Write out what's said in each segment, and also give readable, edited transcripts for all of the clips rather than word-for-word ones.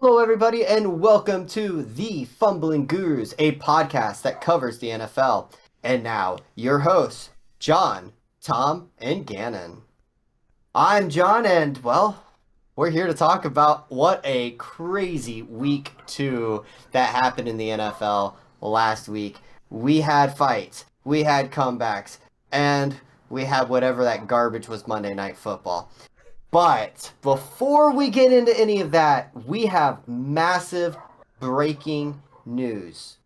Hello, everybody, and welcome to the Fumbling Gurus, a podcast that covers the NFL. And now, your hosts, John, Tom, and Gannon. I'm John, and well, we're here to talk about what a crazy week two that happened in the NFL last week. We had fights, we had comebacks, and we had whatever that garbage was Monday Night Football. But before we get into any of that, we have massive breaking news.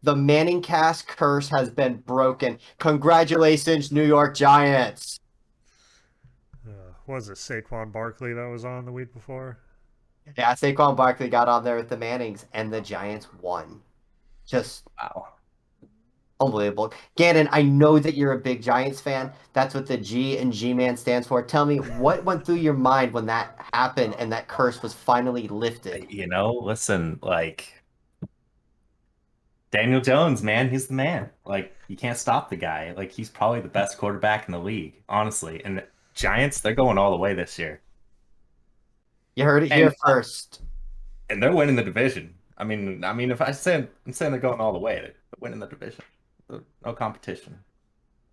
The Manning cast curse has been broken. Congratulations, New York Giants. Was it Saquon Barkley that was on the week before? Yeah, Saquon Barkley got on there with the Mannings, and the Giants won. Just Wow. unbelievable. Gannon, I know that you're a big Giants fan. That's what the G and G-Man stands for. Tell me, what went through your mind when that happened and that curse was finally lifted? Listen, Daniel Jones, man, he's the man. You can't stop the guy. He's probably the best quarterback in the league, honestly. And the Giants, they're going all the way this year. You heard it And here first. and they're winning the division. I mean, if I'm saying they're going all the way, they're winning the division. No competition.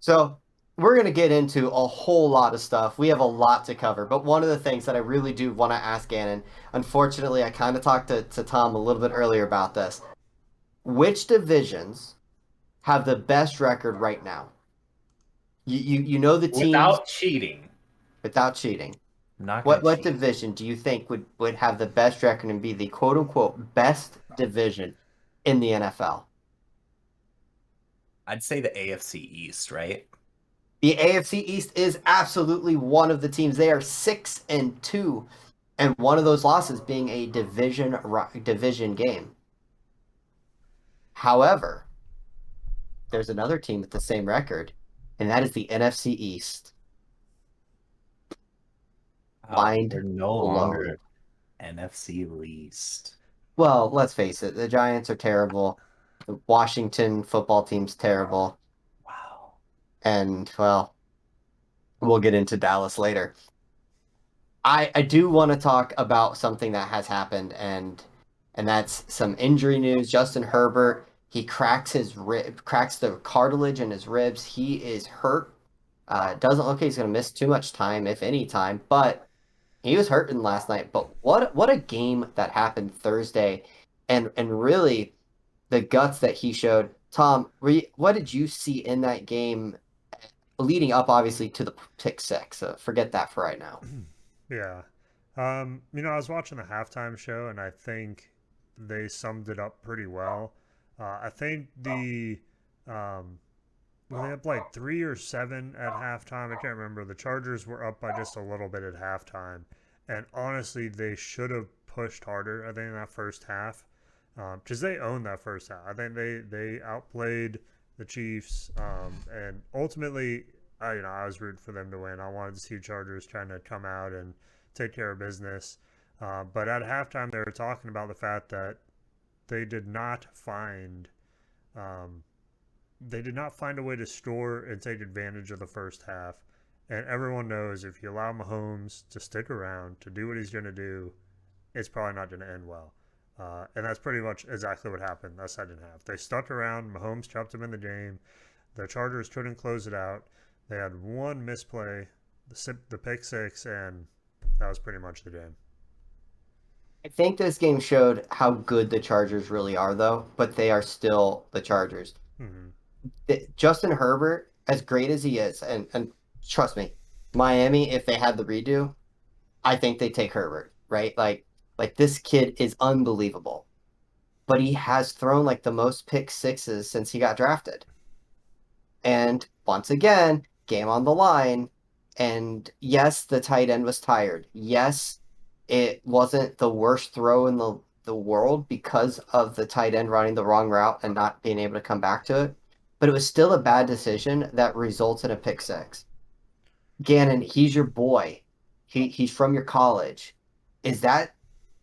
So we're going to get into a whole lot of stuff. We have a lot to cover, but one of the things that I really do want to ask Gannon, unfortunately, I kind of talked to Tom a little bit earlier about this. Which divisions have the best record right now? You know the teams Without cheating. without cheating. I'm not gonna What cheat. division do you think would have the best record and be the quote unquote best division in the NFL? I'd say the AFC East, right? The AFC East is absolutely one of the teams. They are 6-2, and one of those losses being a division game. However, there's another team with the same record, and that is the NFC East. Wow, Mind they're no blown. longer NFC least. Well, let's face it, the Giants are terrible. The Washington football team's terrible, Wow. and well, we'll get into Dallas later. I do want to talk about something that has happened, and that's some injury news. Justin Herbert, he cracks the cartilage in his ribs. He is hurt. Doesn't look like he's going to miss too much time, if any time, but he was hurting last night. But what a game that happened Thursday, and really the guts that he showed. Tom, what did you see in that game leading up, obviously, to the pick six? Forget that for right now. Yeah. I was watching the halftime show and I think they summed it up pretty well. I think well, they had like 3 or 7 at halftime. I can't remember. The Chargers were up by just a little bit at halftime. And honestly, they should have pushed harder, I think, in that first half. Because they owned that first half. I think they outplayed the Chiefs. And ultimately, I was rooting for them to win. I wanted to see Chargers trying to come out and take care of business. But at halftime, they were talking about the fact that they did not find um, they did not find a way to score and take advantage of the first half. And everyone knows if you allow Mahomes to stick around to do what he's going to do, it's probably not going to end well. And that's pretty much exactly what happened that second half. They stuck around. Mahomes kept them in the game. The Chargers couldn't close it out. They had one misplay, the pick six, and that was pretty much the game. I think this game showed how good the Chargers really are, though, but they are still the Chargers. Mm-hmm. Justin Herbert, as great as he is, and trust me, Miami, if they had the redo, I think they take Herbert, right? Like this kid is unbelievable, but he has thrown like the most pick sixes since he got drafted. And once again, game on the line. And yes, the tight end was tired. Yes, it wasn't the worst throw in the world because of the tight end running the wrong route and not being able to come back to it. But it was still a bad decision that results in a pick six. Gannon, he's your boy. He's from your college. Is that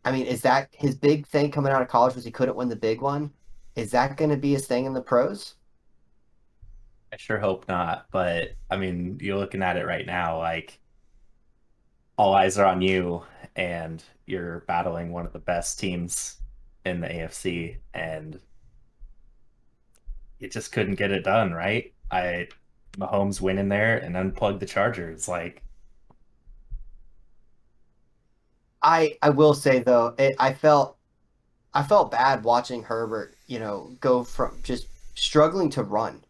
is that his big thing coming out of college was he couldn't win the big one? Is that going to be his thing in the pros? I sure hope not. But I mean, you're looking at it right now, all eyes are on you. and you're battling one of the best teams in the AFC, and it just couldn't get it done, right? Mahomes went in there and unplugged the charger. It's like I will say though, I felt bad watching Herbert, go from just struggling to run,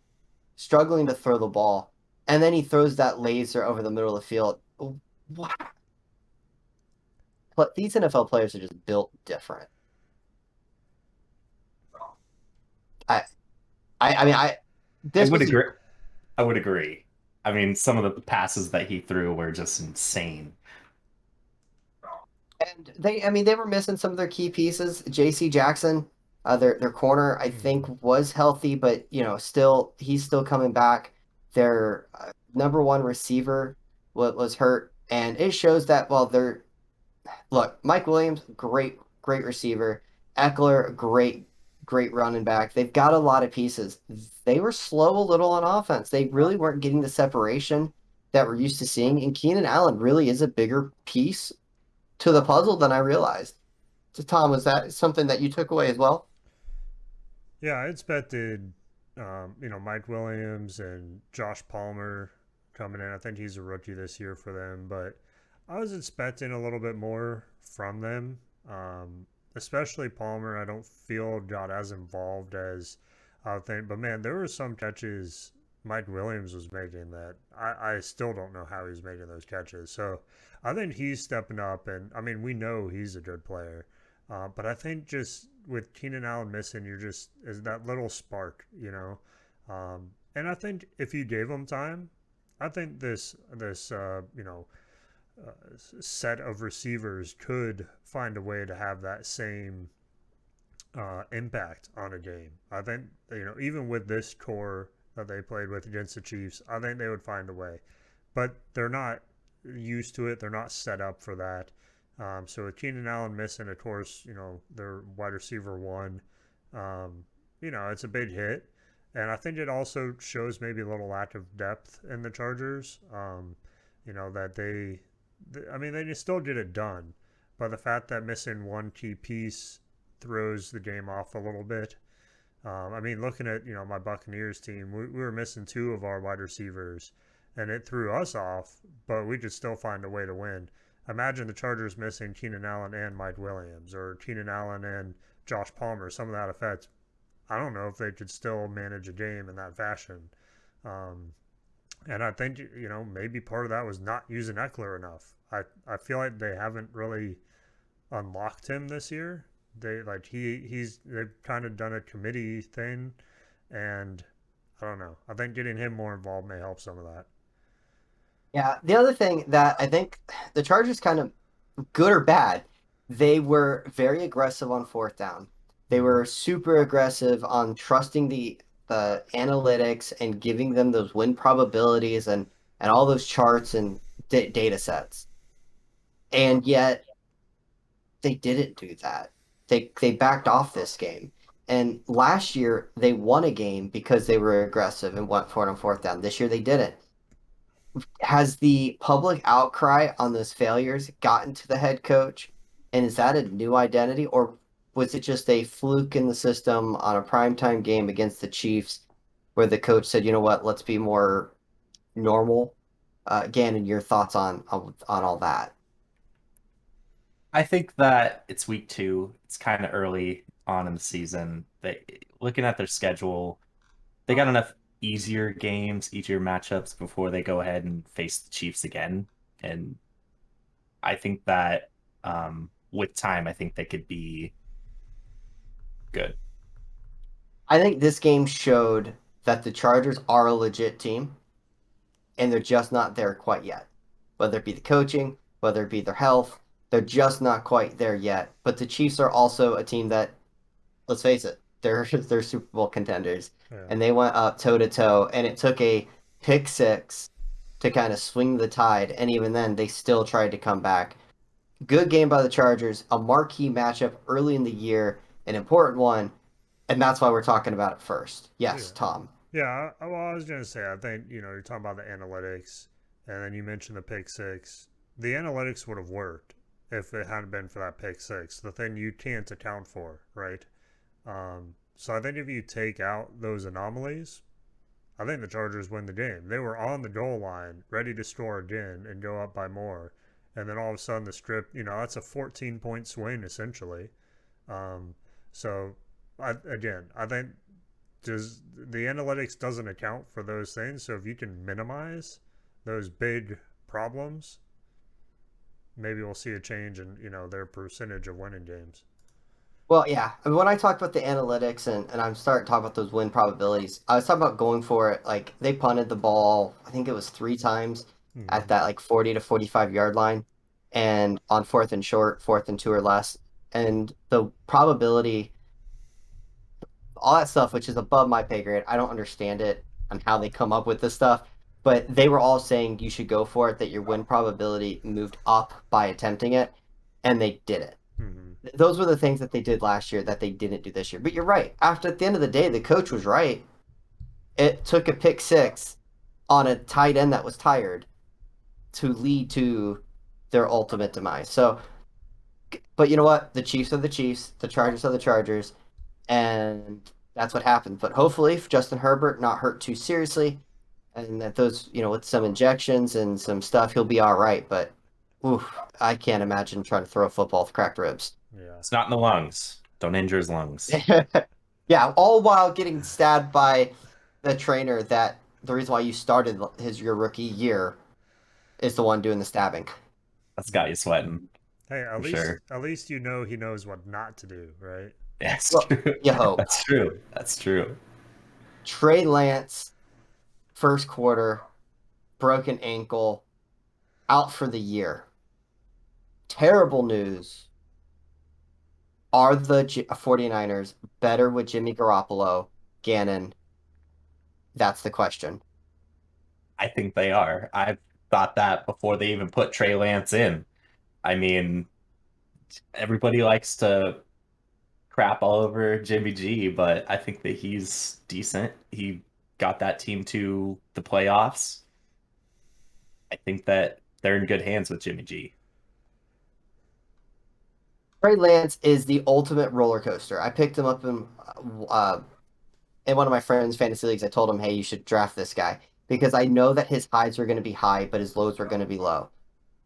struggling to throw the ball, and then he throws that laser over the middle of the field. Wow. But these NFL players are just built different. I I mean I this would was a agree. I would agree. I mean, some of the passes that he threw were just insane. And they were missing some of their key pieces. J.C. Jackson, their corner, I think Hmm. was healthy, but still he's still coming back. Their number one receiver was hurt, and it shows that while they're look, Mike Williams, great receiver, Eckler, great running back. They've got a lot of pieces. They were slow a little on offense. They really weren't getting the separation that we're used to seeing, and Keenan Allen really is a bigger piece to the puzzle than I realized. So, Tom, was that something that you took away as well? Yeah, I expected, Mike Williams and Josh Palmer coming in. I think he's a rookie this year for them, but I was expecting a little bit more from them. Especially Palmer. I don't feel got as involved as I would think. But man, there were some catches Mike Williams was making that I still don't know how he's making those catches. So I think he's stepping up, and I mean we know he's a good player. But I think just with Keenan Allen missing, you're just is that little spark, and I think if you gave him time, I think this set of receivers could find a way to have that same impact on a game. I think even with this core that they played with against the Chiefs, I think they would find a way, but they're not used to it. They're not set up for that. So with Keenan Allen missing, of course, their wide receiver one, um, it's a big hit. And I think it also shows maybe a little lack of depth in the Chargers. That I mean, they just still get it done. But the fact that missing one key piece throws the game off a little bit. I mean, looking at my Buccaneers team, we were missing two of our wide receivers, and it threw us off. But we could still find a way to win. Imagine the Chargers missing Keenan Allen and Mike Williams, or Keenan Allen and Josh Palmer. Some of that effect. I don't know if they could still manage a game in that fashion. Um, and I think maybe part of that was not using Eckler enough. I feel like they haven't really unlocked him this year. They like they've kind of done a committee thing, and I don't know. I think getting him more involved may help some of that. Yeah. The other thing that I think the Chargers kind of good or bad, they were very aggressive on fourth down. They Mm-hmm. were super aggressive on trusting the analytics and giving them those win probabilities and all those charts and data sets. And yet they didn't do that. They backed off this game. And last year they won a game because they were aggressive and went for it on fourth down. This year they didn't. Has the public outcry on those failures gotten to the head coach? And is that a new identity, or was it just a fluke in the system on a primetime game against the Chiefs where the coach said, you know what, let's be more normal? Gannon, your thoughts on all that? I think that it's week two. It's kind of early on in the season. Looking at their schedule, they got enough easier matchups before they go ahead and face the Chiefs again. And I think that with time, I think they could be good. I think this game showed that the Chargers are a legit team, and they're just not there quite yet. Whether it be the coaching, whether it be their health, they're just not quite there yet. But the Chiefs are also a team that, let's face it, they're Super Bowl contenders, Yeah. and they went up toe to toe, and it took a pick six to kind of swing the tide, and even then they still tried to come back. Good game by the Chargers, a marquee matchup early in the year, an important one, and that's why we're talking about it first. Yes, Yeah. Tom. Yeah. Well, I was gonna say, I think you're talking about the analytics, and then you mentioned the pick six. The analytics would have worked. if it hadn't been for that pick six, the thing you can't account for, right? So I think if you take out those anomalies, I think the Chargers win the game. They were on the goal line, ready to score again and go up by more. And then all of a sudden, the strip, that's a 14-point swing essentially. Um, so, I think the analytics doesn't account for those things. So if you can minimize those big problems, maybe we'll see a change in their percentage of winning games. Well, yeah. I mean, when I talk about the analytics and I'm starting to talk about those win probabilities, I was talking about going for it. Like they punted the ball, I think it was 3 times at Mm-hmm. that like 40 to 45 yard line, and on fourth and short, fourth and two or less, and the probability, all that stuff, which is above my pay grade. I don't understand it and how they come up with this stuff, but they were all saying you should go for it. That your win probability moved up by attempting it, and they did it. Mm-hmm. Those were the things that they did last year that they didn't do this year. But you're right. After at the end of the day, the coach was right. It took a pick six on a tight end that was tired to lead to their ultimate demise. So, but you know what? The Chiefs are the Chiefs. The Chargers are the Chargers, and that's what happened. But hopefully, if Justin Herbert not hurt too seriously, and that those, with some injections and some stuff, he'll be all right. But, oof, I can't imagine trying to throw a football with cracked ribs. Yeah. It's not in the lungs. Don't injure his lungs. Yeah, all while getting stabbed by the trainer that the reason why you started your rookie year is the one doing the stabbing. That's got you sweating Hey, at for least sure. at least he knows what not to do, right? That's Well, true. you hope. That's true. That's true. Trey Lance, first quarter, broken ankle, out for the year. Terrible news. Are the 49ers better with Jimmy Garoppolo, Gannon? That's the question. I think they are. I've thought that before they even put Trey Lance in. I mean, everybody likes to crap all over Jimmy G, but I think that he's decent. He got that team to the playoffs. I think that they're in good hands with Jimmy G. Trey Lance is the ultimate roller coaster. I picked him up in one of my friends' fantasy leagues. I told him, hey, you should draft this guy because I know that his highs were going to be high, but his lows were going to be low.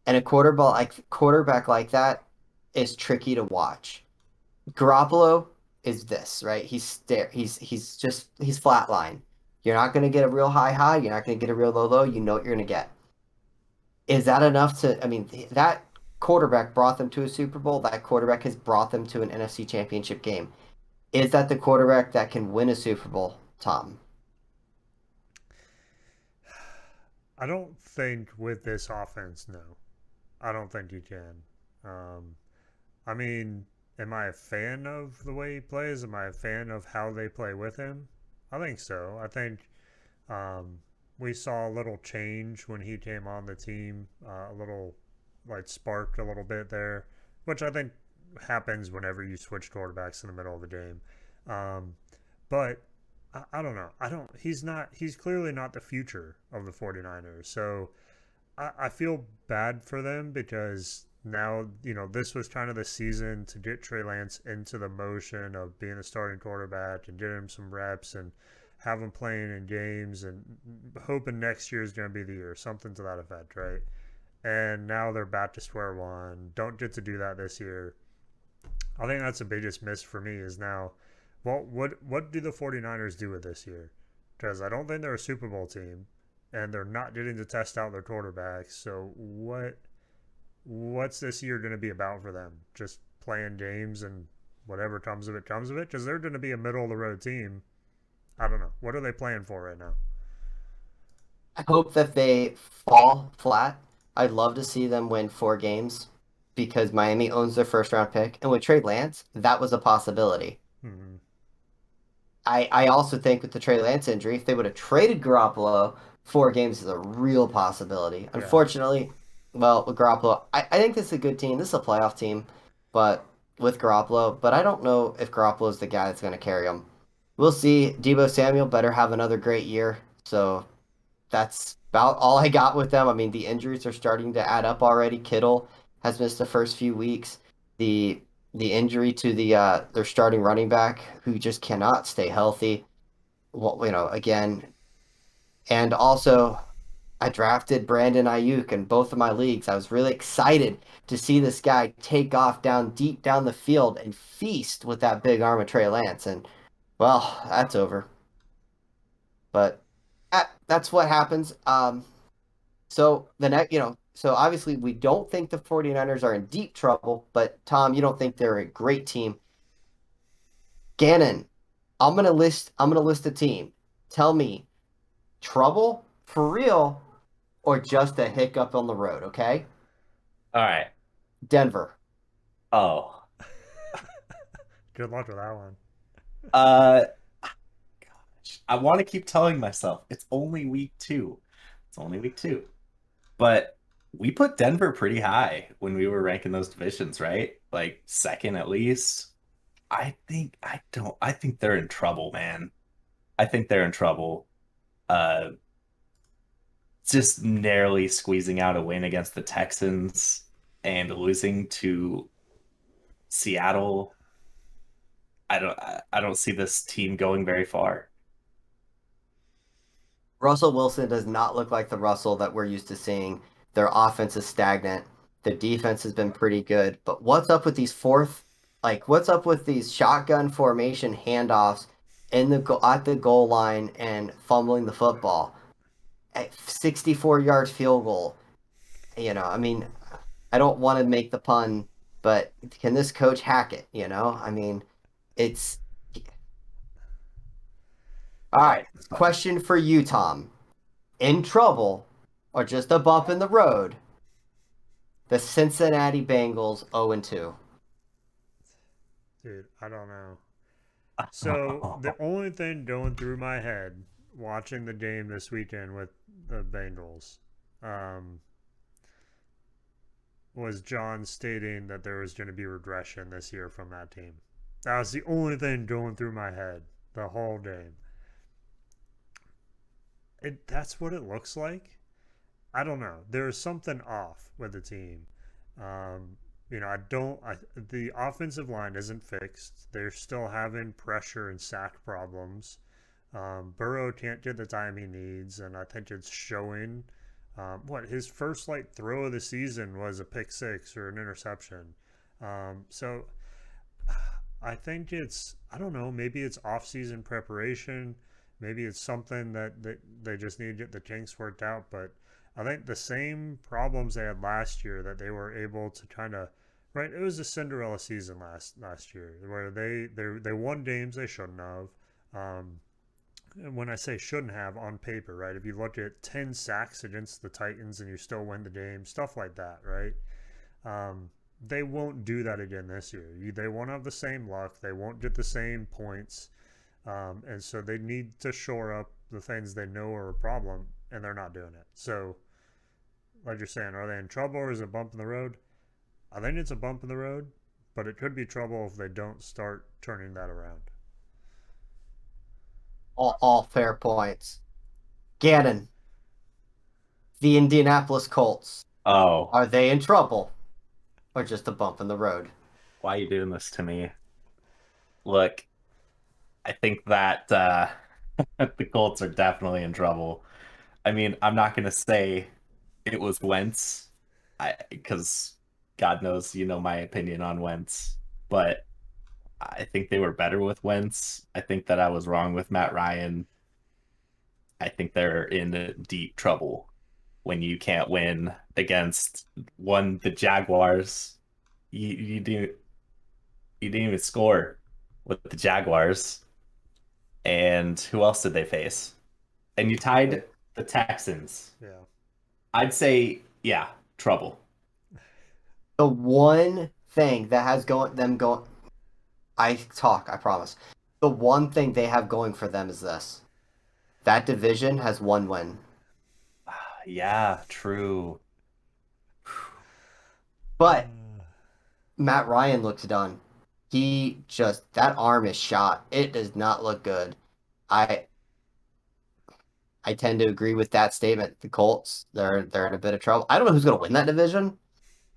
And a quarterback like that is tricky to watch. Garoppolo is this, right? He's flatline. You're not going to get a real high. You're not going to get a real low. You know what you're going to get. Is that enough to? I mean, that quarterback brought them to a Super Bowl. That quarterback has brought them to an NFC Championship game. Is that the quarterback that can win a Super Bowl, Tom? I don't think with this offense, no. I don't think you can. Um, I mean, am I a fan of the way he plays? Am I a fan of how they play with him? I think so. I think um, we saw a little change when he came on the team, a little like sparked a little bit there, which I think happens whenever you switch quarterbacks in the middle of the game. Um, but I don't know. I don't. He's not. He's clearly not the future of the 49ers. So I feel bad for them because now this was kind of the season to get Trey Lance into the motion of being a starting quarterback and get him some reps and have him playing in games and hoping next year is going to be the year, something to that effect, right? And now they're back to square one. Don't get to do that this year. I think that's the biggest miss for me is now, well, what do the 49ers do with this year? Because I don't think they're a Super Bowl team, and they're not getting to test out their quarterbacks. So what's this year going to be about for them? Just playing games and whatever comes of it comes of it? Because they're going to be a middle of the road team. I don't know. What are they playing for right now? I hope that they fall flat. I'd love to see them win 4 games because Miami owns their first round pick. And with Trey Lance, that was a possibility. Hmm. I also think with the Trey Lance injury, if they would have traded Garoppolo, 4 games is a real possibility. Yeah. Unfortunately, well, with Garoppolo, I think this is a good team. This is a playoff team, but with Garoppolo, but I don't know if Garoppolo is the guy that's going to carry them. We'll see. Debo Samuel better have another great year. So that's about all I got with them. I mean, the injuries are starting to add up already. Kittle has missed the first few weeks. The the injury to their starting running back who just cannot stay healthy. Well, again, and also I drafted Brandon Ayuk in both of my leagues. I was really excited to see this guy take off down deep down the field and feast with that big arm of Trey Lance. And well, that's over. But that's what happens. So the next, so obviously we don't think the 49ers are in deep trouble, but Tom, you don't think they're a great team. Gannon, I'm gonna list a team. Tell me, trouble for real or just a hiccup on the road, okay? All right. Denver. Oh. Good luck with that one. Uh, I want to keep telling myself it's only week two. It's only week two. But we put Denver pretty high when we were ranking those divisions, right? Like second at least. I think they're in trouble, man. I think they're in trouble. Uh, just narrowly squeezing out a win against the Texans and losing to Seattle. I don't see this team going very far. Russell Wilson does not look like the Russell that we're used to seeing. Their offense is stagnant. The defense has been pretty good. But what's up with these shotgun formation handoffs at the goal line and fumbling the football? A 64-yard field goal. I mean, I don't want to make the pun, but can this coach hack it? I mean, it's all right. It's fine. Question for you, Tom. In trouble or just a bump in the road? The Cincinnati Bengals 0-2. Dude, I don't know. So the only thing going through my head watching the game this weekend with the Bengals um, was John stating that there was going to be regression this year from that team. That was the only thing going through my head the whole game. That's what it looks like. I don't know. There's something off with the team. Um, I don't. The offensive line isn't fixed. They're still having pressure and sack problems. Burrow can't get the time he needs, and I think it's showing. What his first throw of the season was a pick six or an interception. So I think I don't know, maybe it's off season preparation. Maybe it's something that they just need to get the kinks worked out. But I think the same problems they had last year that they were able to kind of right. It was a Cinderella season last year where they won games they shouldn't have. Um, and when I say shouldn't have on paper, right? If you look at 10 sacks against the Titans and you still win the game, stuff like that, right? Um, they won't do that again this year. They won't have the same luck. They won't get the same points. And so they need to shore up the things they know are a problem, and they're not doing it. So, like you're saying, are they in trouble or is it a bump in the road? I think it's a bump in the road, but it could be trouble if they don't start turning that around. All fair points. Gannon, the Indianapolis Colts. Oh, Are they in trouble or just a bump in the road? why are you doing this to me? Look, I think that the Colts are definitely in trouble. I mean, I'm not gonna say it was Wentz, because God knows you know my opinion on Wentz, but I think they were better with Wentz. I think that I was wrong with Matt Ryan. I think they're in deep trouble when you can't win against the Jaguars. You didn't even score with the Jaguars. And who else did they face? And you tied the Texans. Yeah. I'd say, yeah, trouble. The one thing that has going them going I promise. The one thing they have going for them is this. That division has one win. Yeah, true. But Matt Ryan looks done. That arm is shot. It does not look good. I I tend to agree with that statement. The Colts, they're in a bit of trouble. I don't know who's going to win that division.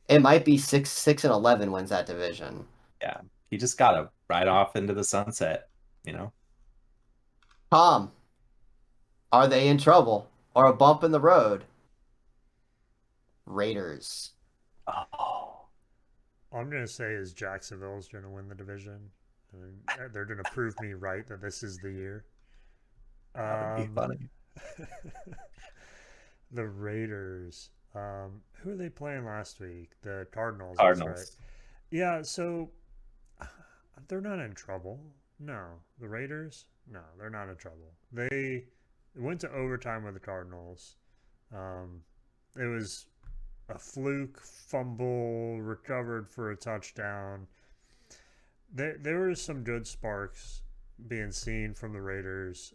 It might be 6-6-11 wins that division. Yeah, he just got to ride off into the sunset, you know. Tom, are they in trouble or a bump in the road? Raiders. Oh, All I'm gonna say is Jacksonville's gonna win the division. And they're gonna prove me right that this is the year. that would be Um, funny. the Raiders. Who are they playing last week? The Cardinals. That's right. Cardinals. Yeah. So they're not in trouble. No, the Raiders. No, they're not in trouble. They went to overtime with the Cardinals. Um, it was a fluke fumble recovered for a touchdown. There were some good sparks being seen from the Raiders.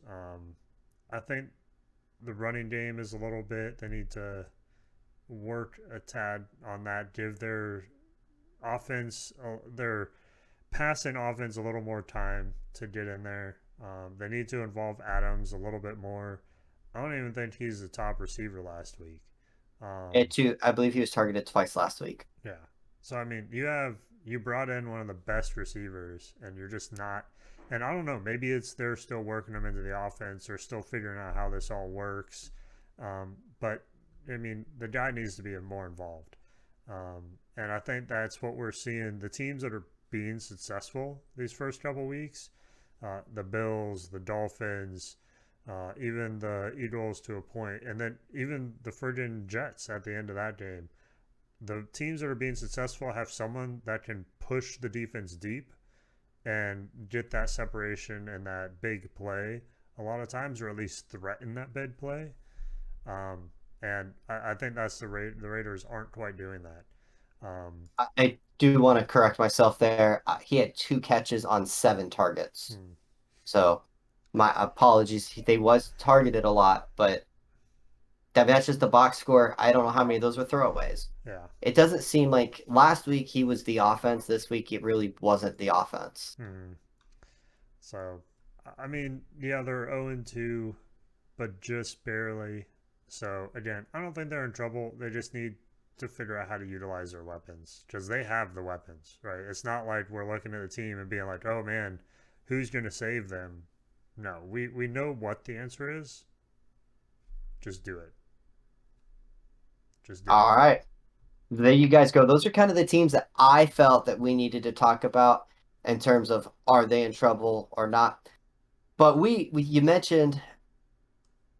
I think the running game is a little bit. They need to work a tad on that. Give their passing offense a little more time to get in there. They need to involve Adams a little bit more. I don't even think he's the top receiver last week. Um, I believe he was targeted twice last week. yeah. So I mean, you brought in one of the best receivers, and you're just not. And I don't know. Maybe it's they're still working them into the offense or still figuring out how this all works. But I mean, the guy needs to be more involved. And I think that's what we're seeing. The teams that are being successful these first couple weeks, the Bills, the Dolphins, even the Eagles to a point, and then even the friggin' Jets at the end of that game. The teams that are being successful have someone that can push the defense deep and get that separation and that big play a lot of times, or at least threaten that big play. And I think that's the Raiders aren't quite doing that. Um, I do want to correct myself there. He had 2 catches on 7 targets. hmm, So my apologies. They was targeted a lot, but that's just the box score. I don't know how many of those were throwaways. yeah. It doesn't seem like last week he was the offense. This week it really wasn't the offense. Hmm. So, I mean, yeah, they're 0-2, but just barely. So again, I don't think they're in trouble. They just need to figure out how to utilize their weapons because they have the weapons, right? It's not like we're looking at the team and being like, "Oh man, who's going to save them?" No, we know what the answer is. Just do it. Just do it. All right. There you guys go. Those are kind of the teams that I felt that we needed to talk about in terms of are they in trouble or not. But we you mentioned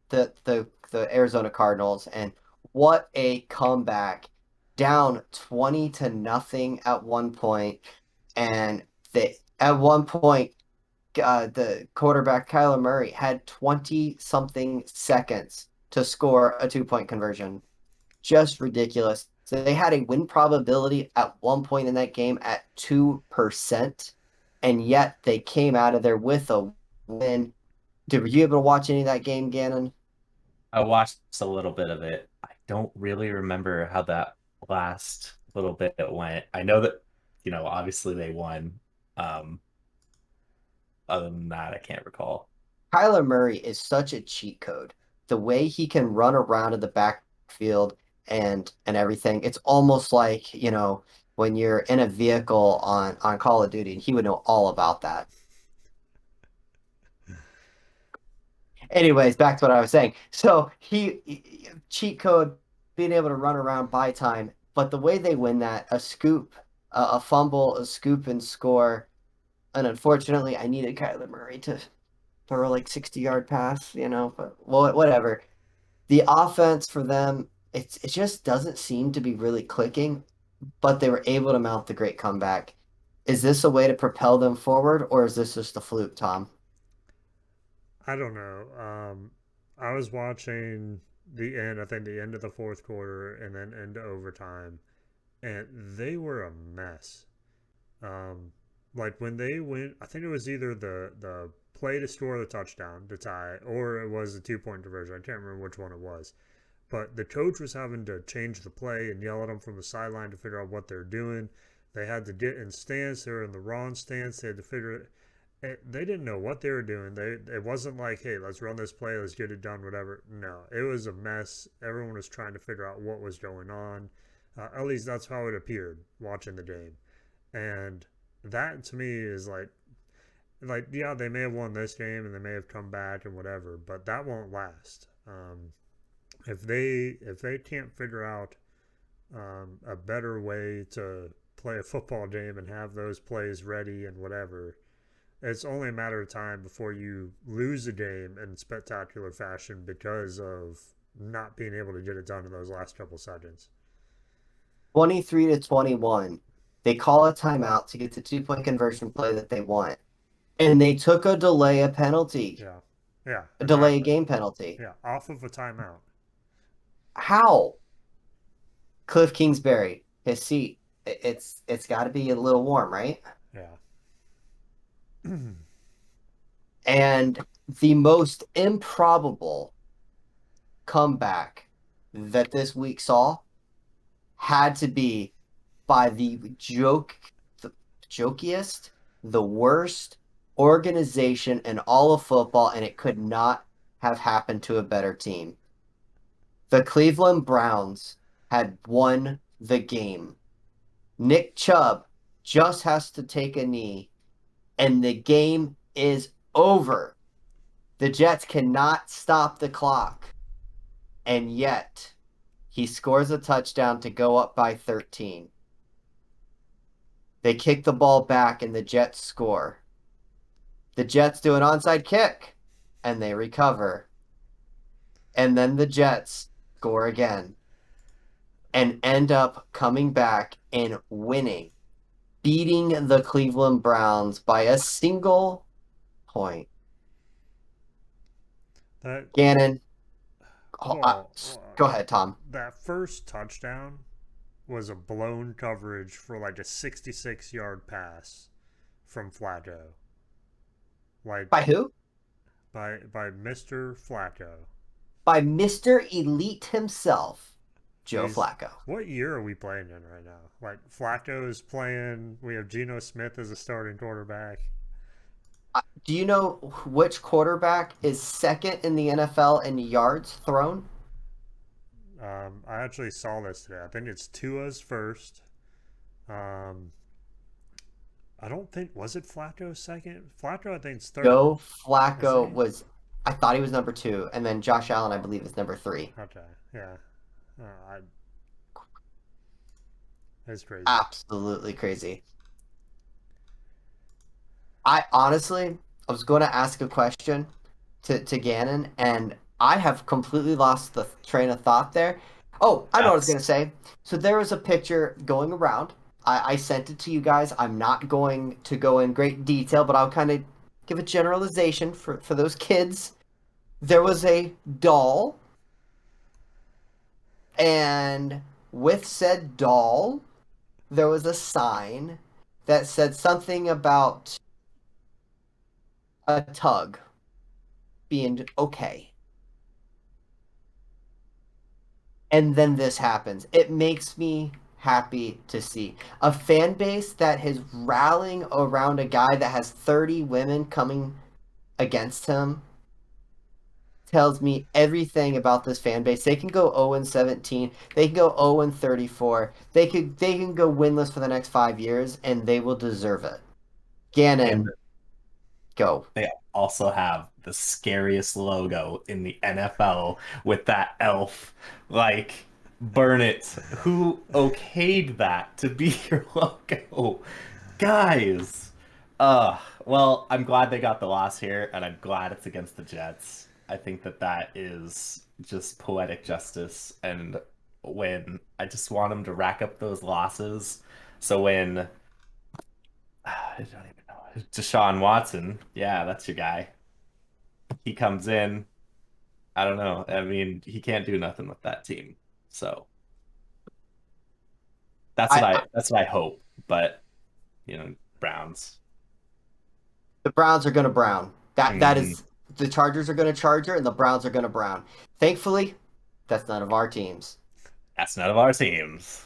the Arizona Cardinals and what a comeback, down 20-0 at one point, and at one point the quarterback Kyler Murray had 20 something seconds to score a 2 point conversion. Just ridiculous. So they had a win probability at one point in that game at 2%, and yet they came out of there with a win. Were you able to watch any of that game, Gannon? I watched a little bit of it. I don't really remember how that last little bit went. I know that, obviously they won. Um, Other than that, I can't recall. Kyler Murray is such a cheat code. The way he can run around in the backfield and everything, it's almost like, when you're in a vehicle on Call of Duty, and he would know all about that. Anyways, back to what I was saying. So cheat code, being able to run around by time, but the way they win that, a scoop, a fumble, a scoop and score. And unfortunately, I needed Kyler Murray to throw like 60-yard pass, but well, whatever. The offense for them, it just doesn't seem to be really clicking, but they were able to mount the great comeback. Is this a way to propel them forward, or is this just a fluke, Tom? I don't know. I was watching the end. I think the end of the fourth quarter and then into overtime, and they were a mess. Um, like when they went, I think it was either the play to score the touchdown to tie, or it was a 2 point conversion. I can't remember which one it was. But the coach was having to change the play and yell at them from the sideline to figure out what they're doing. They had to get in stance. They were in the wrong stance. They had to figure it. They didn't know what they were doing. It wasn't like, hey, let's run this play, let's get it done, whatever. No, it was a mess. Everyone was trying to figure out what was going on. At least that's how it appeared watching the game. And that to me is like yeah, they may have won this game and they may have come back and whatever, but that won't last. If they can't figure out a better way to play a football game and have those plays ready and whatever, it's only a matter of time before you lose a game in spectacular fashion because of not being able to get it done in those last couple seconds. 23 to 21. They call a timeout to get the 2 point conversion play that they want. And they took a penalty, Yeah, yeah, a a time, delay game penalty. yeah, off of a timeout. How? Cliff Kingsbury, his seat. It's got to be a little warm, right? Yeah, And the most improbable comeback that this week saw had to be by the jokiest, the worst organization in all of football, and it could not have happened to a better team. The Cleveland Browns had won the game. Nick Chubb just has to take a knee, and the game is over. The Jets cannot stop the clock. And yet, he scores a touchdown to go up by 13. They kick the ball back, and the Jets score. The Jets do an onside kick, and they recover. And then the Jets score again and end up coming back and winning, beating the Cleveland Browns by a single point. that Gannon, well, go ahead, Tom. that first touchdown was a blown coverage for like a 66-yard pass from Flacco. Like By who? by Mr. Flacco. By Mr. Elite himself, Joe He's Flacco. What year are we playing in right now? Like Flacco is playing. We have Geno Smith as a starting quarterback. Do you know which quarterback is second in the NFL in yards thrown? I actually saw this today. I think it's Tua's first. Um, I don't think was it Flacco second. Flacco I think's third. Joe Is Flacco he? was, I thought he was number two, and then Josh Allen, I believe, is number three. Okay, yeah. I, it's crazy. Absolutely crazy. I honestly, I was going to ask a question to Gannon, and I have completely lost the train of thought there. Oh, I know what I was That's going to say. So there was a picture going around. I sent it to you guys. I'm not going to go in great detail, but I'll kind of give a generalization for those kids. There was a doll, and with said doll, there was a sign that said something about a tug being okay. And then this happens. It makes me happy to see a fan base that is rallying around a guy that has 30 women coming against him. Tells me everything about this fan base. They can go 0 and 17. They can go 0 and 34. They can go winless for the next 5 years, and they will deserve it. and Gannon, go. they also have the scariest logo in the NFL with that elf. Like, burn it. Who okayed that to be your logo? Guys. Well, I'm glad they got the loss here, and I'm glad it's against the Jets. I think that that is just poetic justice, and when I just want them to rack up those losses. So when I don't even know. Deshaun Watson, yeah, that's your guy. He comes in. I don't know. I mean, he can't do nothing with that team. So I that's what I hope. But Browns. The Browns are going to Brown. That Mhm. is the Chargers are going to Charger, and the Browns are going to Brown. Thankfully, that's none of our teams. That's none of our teams.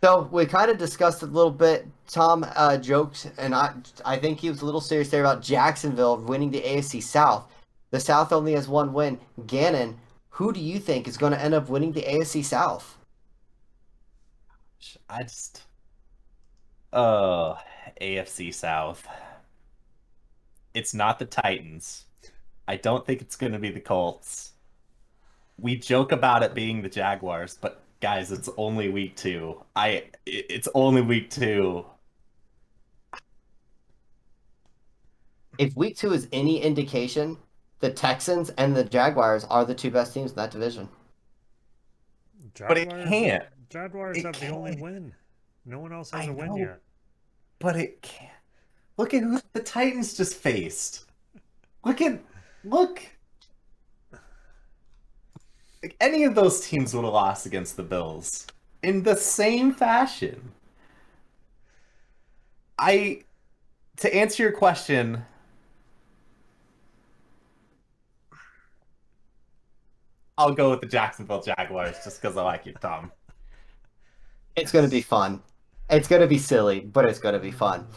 So we kind of discussed it a little bit. Tom joked, and I think he was a little serious there about Jacksonville winning the AFC South. The South only has one win. Gannon, who do you think is going to end up winning the AFC South? I just oh, AFC South. It's not the Titans. I don't think it's going to be the Colts. We joke about it being the Jaguars, but guys, it's only week 2. It's only week 2. If week 2 is any indication, the Texans and the Jaguars are the two best teams in that division. But it Jaguars can't. Jaguars It have the only can't. win. No one else has I a win know, yet. but it can't. Look at who the Titans just faced. Look at look. Like, any of those teams would have lost against the Bills in the same fashion. I To answer your question, I'll go with the Jacksonville Jaguars just because I like you, Tom. It's going to be Yes. fun. It's going to be silly, but it's going to be fun.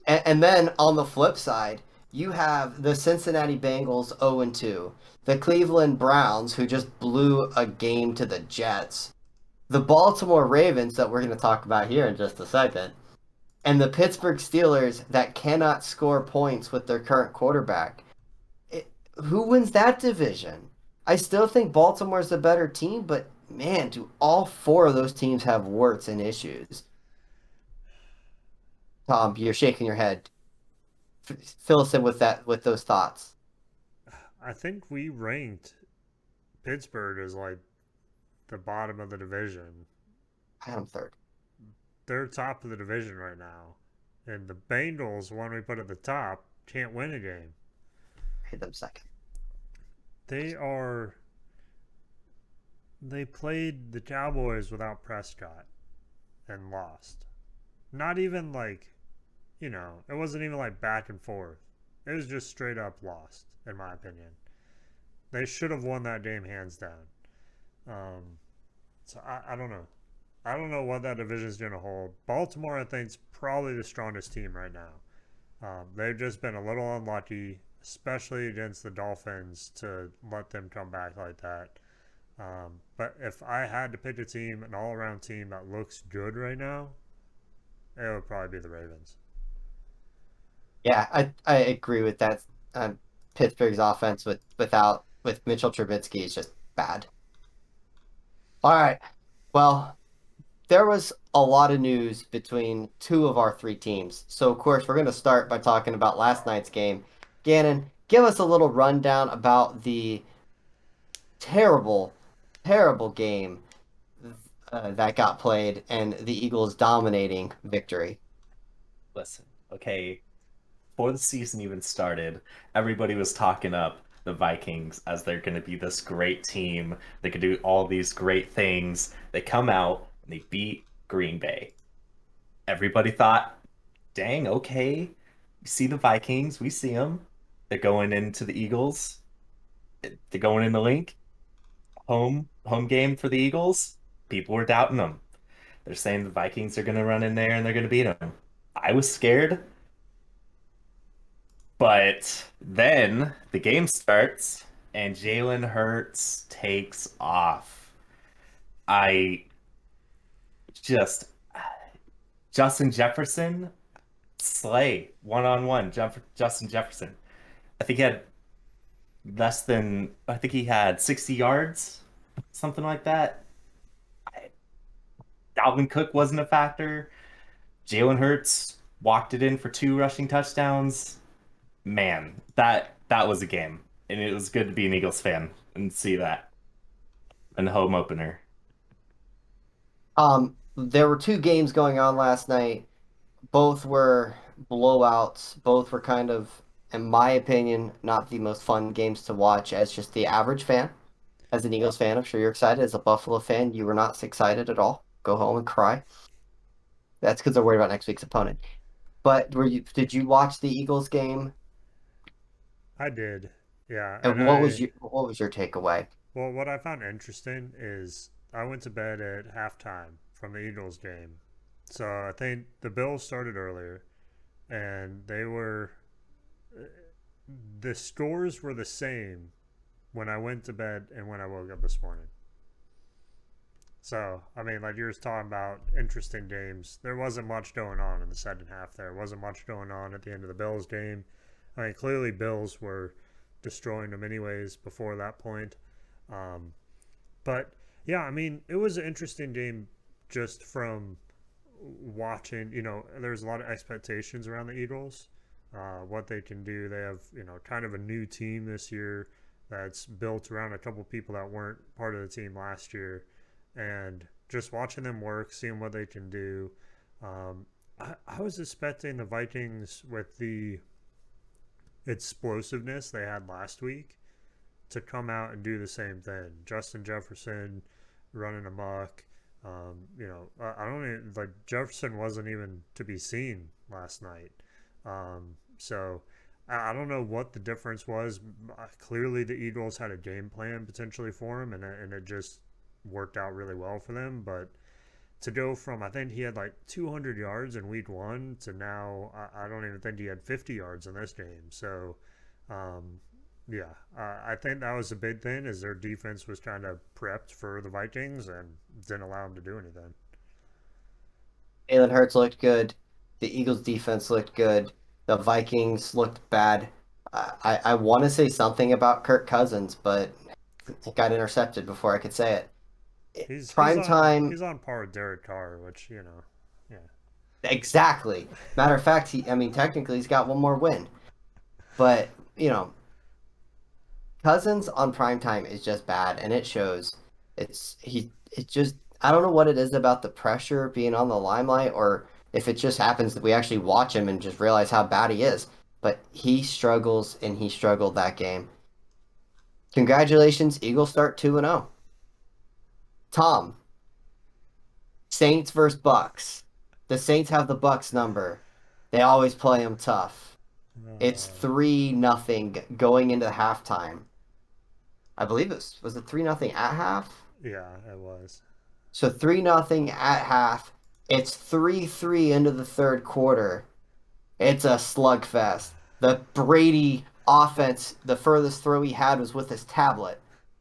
And then on the flip side, you have the Cincinnati Bengals 0-2, the Cleveland Browns, who just blew a game to the Jets, the Baltimore Ravens, that we're going to talk about here in just a second, and the Pittsburgh Steelers that cannot score points with their current quarterback. Who wins that division? I still think Baltimore's the better team, but man, do all four of those teams have warts and issues? Tom, you're shaking your head. Fill us in with that, with those thoughts. I think we ranked Pittsburgh as like the bottom of the division. I am third. They're top of the division right now. And the Bengals, one we put at the top, can't win a game. Hit them second. They are. They played the Cowboys without Prescott and lost. Not even like, it wasn't even like back and forth. It was just straight up lost, in my opinion. They should have won that game hands down. Um, so I don't know. I don't know what that division is going to hold. Baltimore, I think, is probably the strongest team right now. They've just been a little unlucky, especially against the Dolphins, to let them come back like that. But if I had to pick a team, an all around team that looks good right now, it would probably be the Ravens. Yeah, I agree with that. Pittsburgh's offense with Mitchell Trubisky is just bad. All right. Well, there was a lot of news between two of our three teams. So, of course, we're going to start by talking about last night's game. Gannon, give us a little rundown about the terrible, terrible game that got played and the Eagles dominating victory. Listen, okay, before the season even started, everybody was talking up the Vikings as they're going to be this great team. They could do all these great things. They come out and they beat Green Bay. Everybody thought, dang, okay. We see the Vikings, we see them. They're going into the Eagles. They're going in the link. Home game for the Eagles. People were doubting them. They're saying the Vikings are going to run in there and they're going to beat them. I was scared. But then the game starts and Jalen Hurts takes off. I just Justin Jefferson slay one-on-one. Justin Jefferson. I think he had I think he had 60 yards, something like that. Dalvin Cook wasn't a factor. Jalen Hurts walked it in for 2 rushing touchdowns. Man, that was a game, and it was good to be an Eagles fan and see that in the home opener. There were two games going on last night. Both were blowouts. Both were kind of, in my opinion, not the most fun games to watch as just the average fan. As an Eagles fan, I'm sure you're excited. As a Buffalo fan, you were not excited at all. Go home and cry. That's because they're worried about next week's opponent. But did you watch the Eagles game? I did. Yeah. And And I, what was your takeaway? well, what I found interesting is I went to bed at halftime from the Eagles game. So I think the Bills started earlier and the scores were the same when I went to bed and when I woke up this morning. So, I mean, like you were talking about interesting games. There wasn't much going on in the second half there. Wasn't much going on at the end of the Bills game. I mean, clearly Bills were destroying them anyways before that point. Um, but yeah, I mean, it was an interesting game just from watching. There's a lot of expectations around the Eagles, what they can do. They have, kind of a new team this year that's built around a couple people that weren't part of the team last year, and just watching them work, seeing what they can do. I was expecting the Vikings with the explosiveness they had last week to come out and do the same thing. Justin Jefferson running amok. I don't even like Jefferson wasn't even to be seen last night. So I don't know what the difference was. Clearly, the Eagles had a game plan potentially for him, and it just worked out really well for them. But to go from I think he had like 200 yards in week one to now I don't even think he had 50 yards in this game. So um, yeah, I think that was a big thing is their defense was kind of prepped for the Vikings and didn't allow them to do anything. Jalen Hurts looked good. The Eagles defense looked good. The Vikings looked bad. I want to say something about Kirk Cousins, but it got intercepted before I could say it. He's he's Prime on time, he's on par with Derek Carr, which yeah. exactly. Matter of fact, I mean, technically, he's got one more win. But, you know, Cousins on prime time is just bad, and it shows. It just, I don't know what it is about the pressure being on the limelight, or if it just happens that we actually watch him and just realize how bad he is. But he struggles, and he struggled that game. Congratulations, Eagles start 2-0. Tom, Saints versus Bucks. The Saints have the Bucks number. They always play them tough. It's Uh, 3-0 going into halftime. I believe was it 3-0 at half? yeah, it was. So 3-0 at half. It's 3-3 into the third quarter. It's a slugfest. The Brady offense, the furthest throw he had was with his tablet.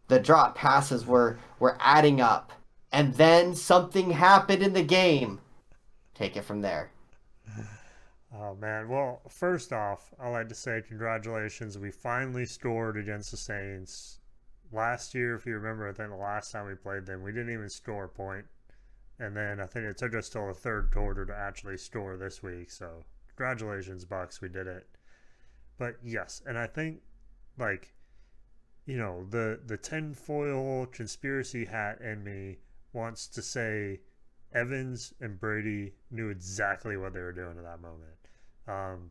The drop passes were adding up. And then something happened in the game. Take it from there. Oh man. Well, first off, I like to say congratulations. We finally scored against the Saints. Last year, if you remember, I think the last time we played them, we didn't even score a point. And then I think it took us till the third quarter to actually score this week. So congratulations, Bucks. We did it. But yes, and I think like the tinfoil conspiracy hat in me wants to say Evans and Brady knew exactly what they were doing at that moment. Um,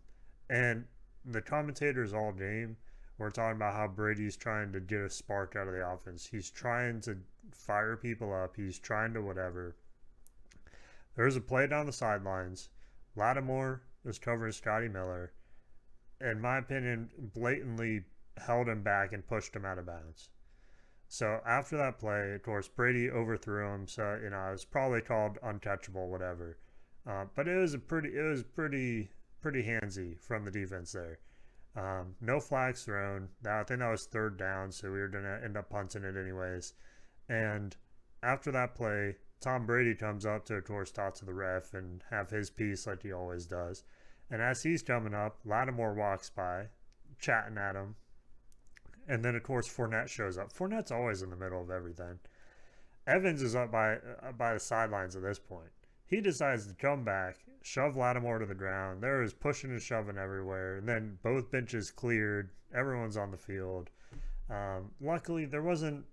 and the commentators all game were talking about how Brady's trying to get a spark out of the offense. He's trying to fire people up. He's trying to whatever. There was a play down the sidelines. Lattimore was covering Scotty Miller. In my opinion, blatantly held him back and pushed him out of bounds. So after that play, of course, Brady overthrew him. So it was probably called untouchable, whatever. But it was pretty handsy from the defense there. No flags thrown. I think that was third down, so we were gonna end up punting it anyways. And after that play, Tom Brady comes up to, of course, talk to the ref and have his piece like he always does. And as he's coming up, Lattimore walks by, chatting at him, and then, of course, Fournette shows up. Fournette's always in the middle of everything. Evans is up by the sidelines at this point. He decides to come back, shove Lattimore to the ground. There is pushing and shoving everywhere. And then both benches cleared. Everyone's on the field. Luckily, there wasn't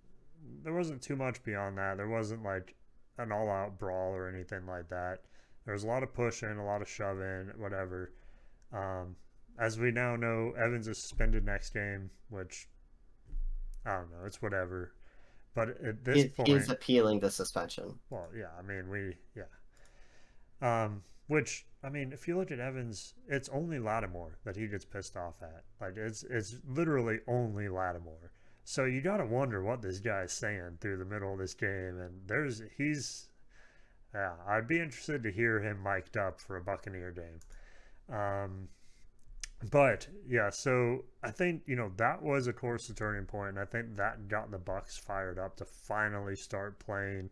too much beyond that. There wasn't like an all-out brawl or anything like that. There was a lot of pushing, a lot of shoving, whatever. Um, as we now know, Evans is suspended next game, which I don't know. It's whatever. But at this He is point, appealing the suspension. well, yeah. I mean, yeah. Which I mean, if you look at Evans, it's only Lattimore that he gets pissed off at. Like it's literally only Lattimore. So you gotta wonder what this guy is saying through the middle of this game. And he's yeah. I'd be interested to hear him mic'd up for a Buccaneer game. Um, but yeah, so I think that was of course the turning point, and I think that got the Bucks fired up to finally start playing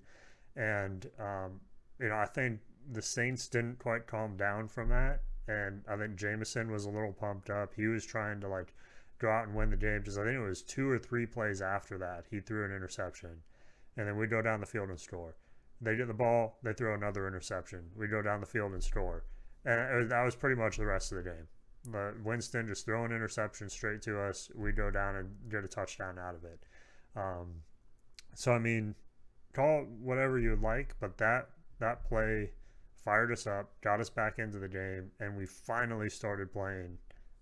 And I think the Saints didn't quite calm down from that, and I think Jameson was a little pumped up. He was trying to like go out and win the game. Because I think it was 2 or 3 plays after that he threw an interception, and then we go down the field and score. They get the ball, they throw another interception. We go down the field and score, and that was pretty much the rest of the game. Winston just throwing interceptions straight to us. We go down and get a touchdown out of it. Um, so I mean, call it whatever you'd like, but that play fired us up, got us back into the game, and we finally started playing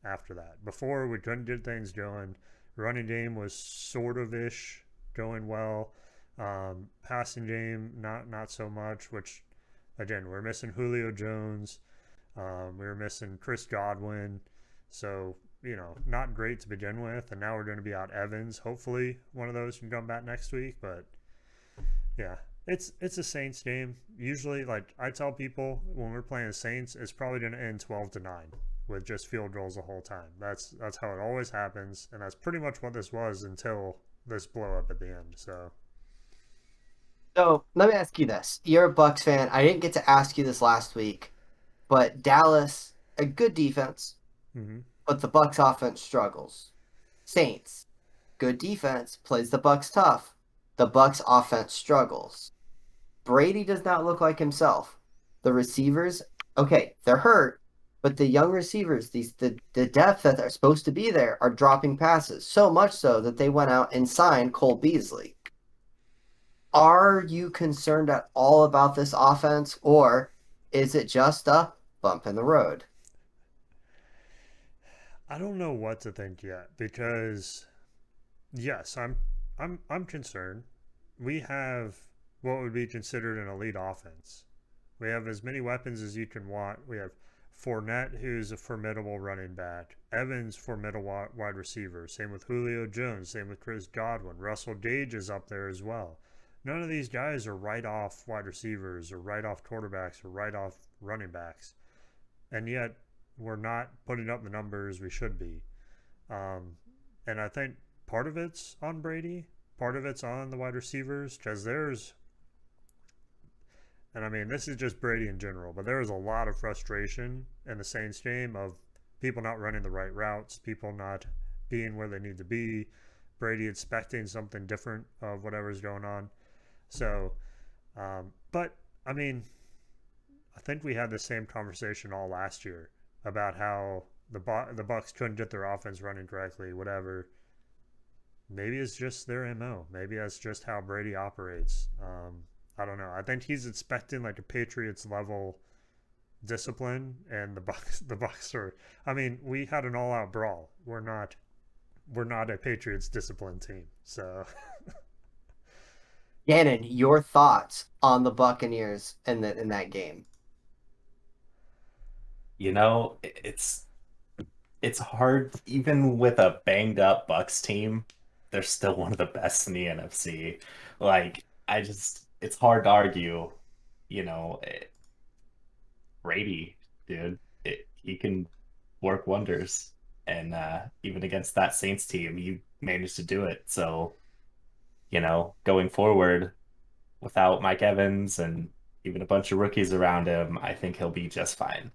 after that. Before we couldn't get things going. Running game was sort of ish going well. Passing game not so much. Which again, we're missing Julio Jones. We were missing Chris Godwin. So not great to begin with, and now we're going to be out Evans. Hopefully, one of those can come back next week, but yeah, it's a Saints game. Usually, like I tell people when we're playing the Saints, it's probably going to end 12-9 with just field goals the whole time. That's how it always happens, and that's pretty much what this was until this blow up at the end. So, So let me ask you this. You're a Bucks fan. I didn't get to ask you this last week, but Dallas, a good defense, mm-hmm. but the Bucks offense struggles. Saints, good defense, plays the Bucks tough. The Bucks offense struggles. Brady does not look like himself. The receivers, okay, they're hurt, but the young receivers, the depth that are supposed to be there are dropping passes. So much so that they went out and signed Cole Beasley. Are you concerned at all about this offense, or is it just a bump in the road? I don't know what to think yet because yes, I'm concerned. We have what would be considered an elite offense. We have as many weapons as you can want. We have Fournette, who's a formidable running back. Evans, formidable wide receiver. Same with Julio Jones. Same with Chris Godwin. Russell Gage is up there as well. None of these guys are right off wide receivers or right off quarterbacks or right off running backs. And yet, we're not putting up the numbers we should be. Um, and I think part of it's on Brady, part of it's on the wide receivers, because and I mean, this is just Brady in general, but there was a lot of frustration in the Saints game of people not running the right routes, people not being where they need to be, Brady expecting something different of whatever's going on. So, but I mean, I think we had the same conversation all last year about how the Bucks couldn't get their offense running correctly, whatever. Maybe it's just their mo. Maybe that's just how Brady operates. I don't know. I think he's expecting like a Patriots level discipline, and the Bucks are. I mean, we had an all out brawl. We're not a Patriots discipline team. So Gannon, your thoughts on the Buccaneers in that game? It's hard even with a banged up Bucks team. They're still one of the best in the NFC. Like it's hard to argue. You know, Brady, dude, he can work wonders, and even against that Saints team, he managed to do it. So going forward without Mike Evans and even a bunch of rookies around him, I think he'll be just fine.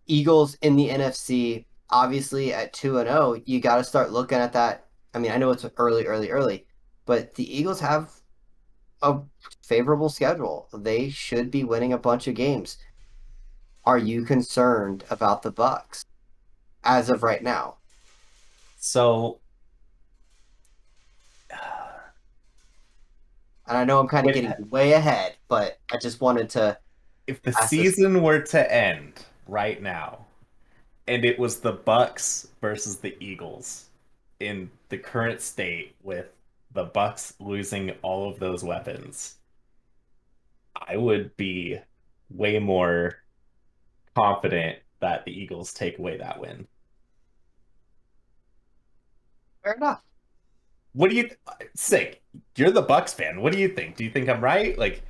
Eagles in the NFC, obviously at 2-0, you got to start looking at that. I mean, I know it's early, but the Eagles have a favorable schedule. They should be winning a bunch of games. Are you concerned about the Bucks as of right now? So And I know I'm kind of with getting way ahead, but I just wanted to if the ask this. season were to end right now and it was the Bucks versus the Eagles in the current state with the Bucks losing all of those weapons, I would be way more confident that the Eagles take away that win. Fair enough. What do you Sick? You're the Bucks fan. What do you think? Do you think I'm right? Like,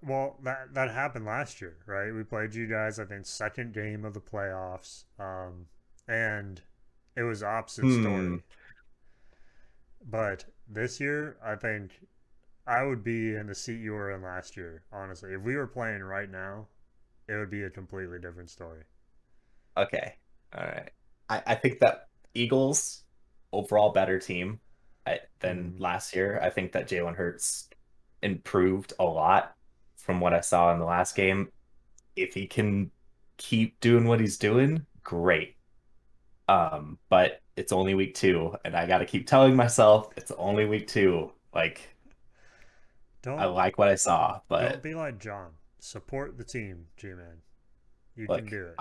well, that happened last year, right? We played you guys, I think, second game of the playoffs, and it was opposite hmm. story. But this year, I think I would be in the seat you were in last year. Honestly, if we were playing right now, it would be a completely different story. Okay. All right. I think that Eagles overall better team than Mm. last year. I think that Jalen Hurts improved a lot from what I saw in the last game. If he can keep doing what he's doing, great. But it's only week two, and I gotta keep telling myself it's only week two. Like, I Don't like what I saw, don't but be like John. Support the team, G-man. You can look, do it.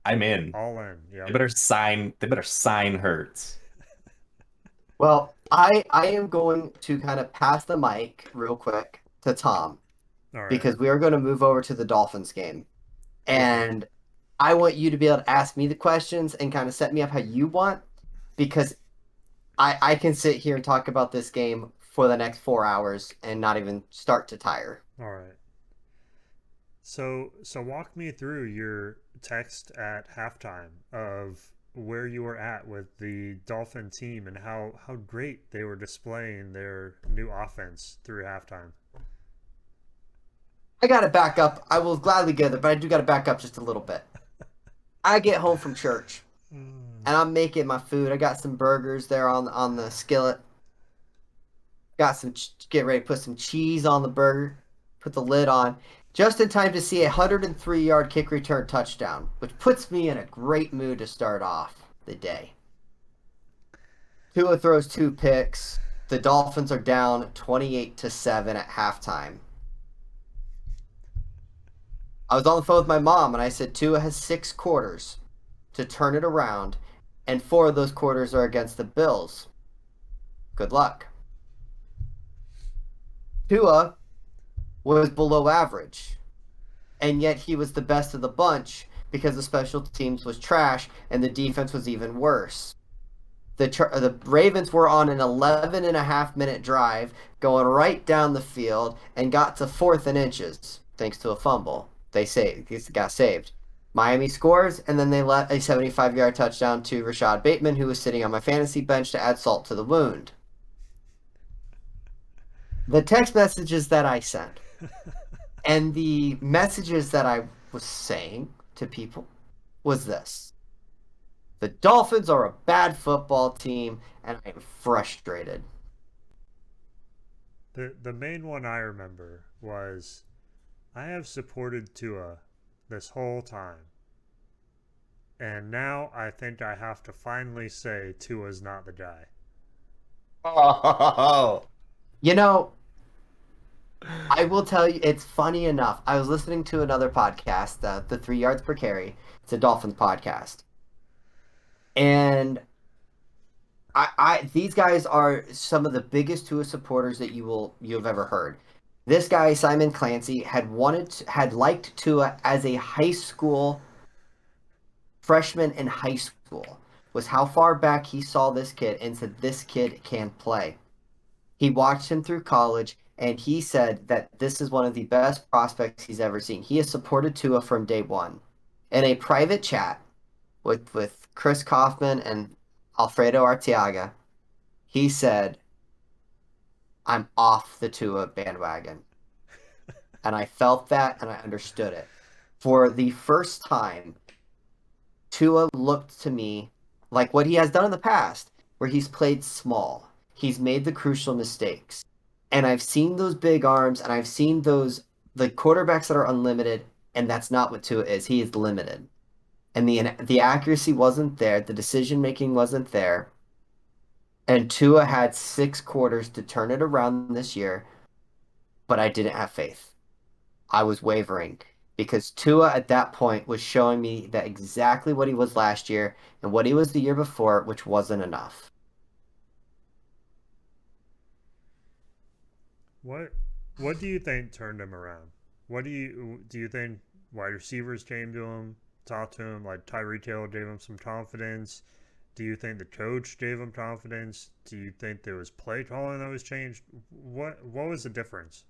I'm in. All in. They Yep. better sign Hurts. Well, I am going to kind of pass the mic real quick to Tom All right. because we are going to move over to the Dolphins game. Okay. And I want you to be able to ask me the questions and kind of set me up how you want because I can sit here and talk about this game for the next 4 hours and not even start to tire. All right. So walk me through your text at halftime of where you were at with the Dolphin team and how great they were displaying their new offense through halftime. I got to back up. I will gladly get it, but I do got to back up just a little bit. I get home from church Mm. and I'm making my food. I got some burgers there on the skillet. Got some get ready to put some cheese on the burger. Put the lid on. Just in time to see a 103-yard kick return touchdown, which puts me in a great mood to start off the day. Tua throws two picks. The Dolphins are down 28-7 at halftime. I was on the phone with my mom and I said Tua has 6 quarters to turn it around, and 4 of those quarters are against the Bills. Good luck. Tua was below average, and yet he was the best of the bunch because the special teams was trash and the defense was even worse. The Ravens were on an 11 and a half minute drive going right down the field and got to fourth and inches thanks to a fumble. They got saved. Miami scores, and then they let a 75-yard touchdown to Rashad Bateman, who was sitting on my fantasy bench to add salt to the wound. The text messages that I sent and the messages that I was saying to people was this: the Dolphins are a bad football team, and I am frustrated. The main one I remember was I have supported Tua this whole time. And now I think I have to finally say Tua's not the guy. Oh, You know, I will tell you, it's funny enough. I was listening to another podcast, the 3 Yards Per Carry. It's a Dolphins podcast, and these guys are some of the biggest Tua supporters that you have ever heard. This guy Simon Clancy had liked Tua as a high school freshman in high school. Was how far back he saw this kid and said this kid can play. He watched him through college, and he said that this is one of the best prospects he's ever seen. He has supported Tua from day one. In a private chat with Chris Kaufman and Alfredo Arteaga, he said, I'm off the Tua bandwagon. And I felt that and I understood it. For the first time, Tua looked to me like what he has done in the past, where he's played small. He's made the crucial mistakes. And I've seen those big arms and I've seen the quarterbacks that are unlimited, and that's not what Tua is. He is limited. And the accuracy wasn't there, the decision making wasn't there. And Tua had 6 quarters to turn it around this year, but I didn't have faith. I was wavering because Tua at that point was showing me that exactly what he was last year and what he was the year before, which wasn't enough. What what do you think turned him around? What do you think wide receivers came to him, talked to him, like Tyreek Hill gave him some confidence? Do you think the coach gave him confidence? Do you think there was play calling that was changed? What was the difference?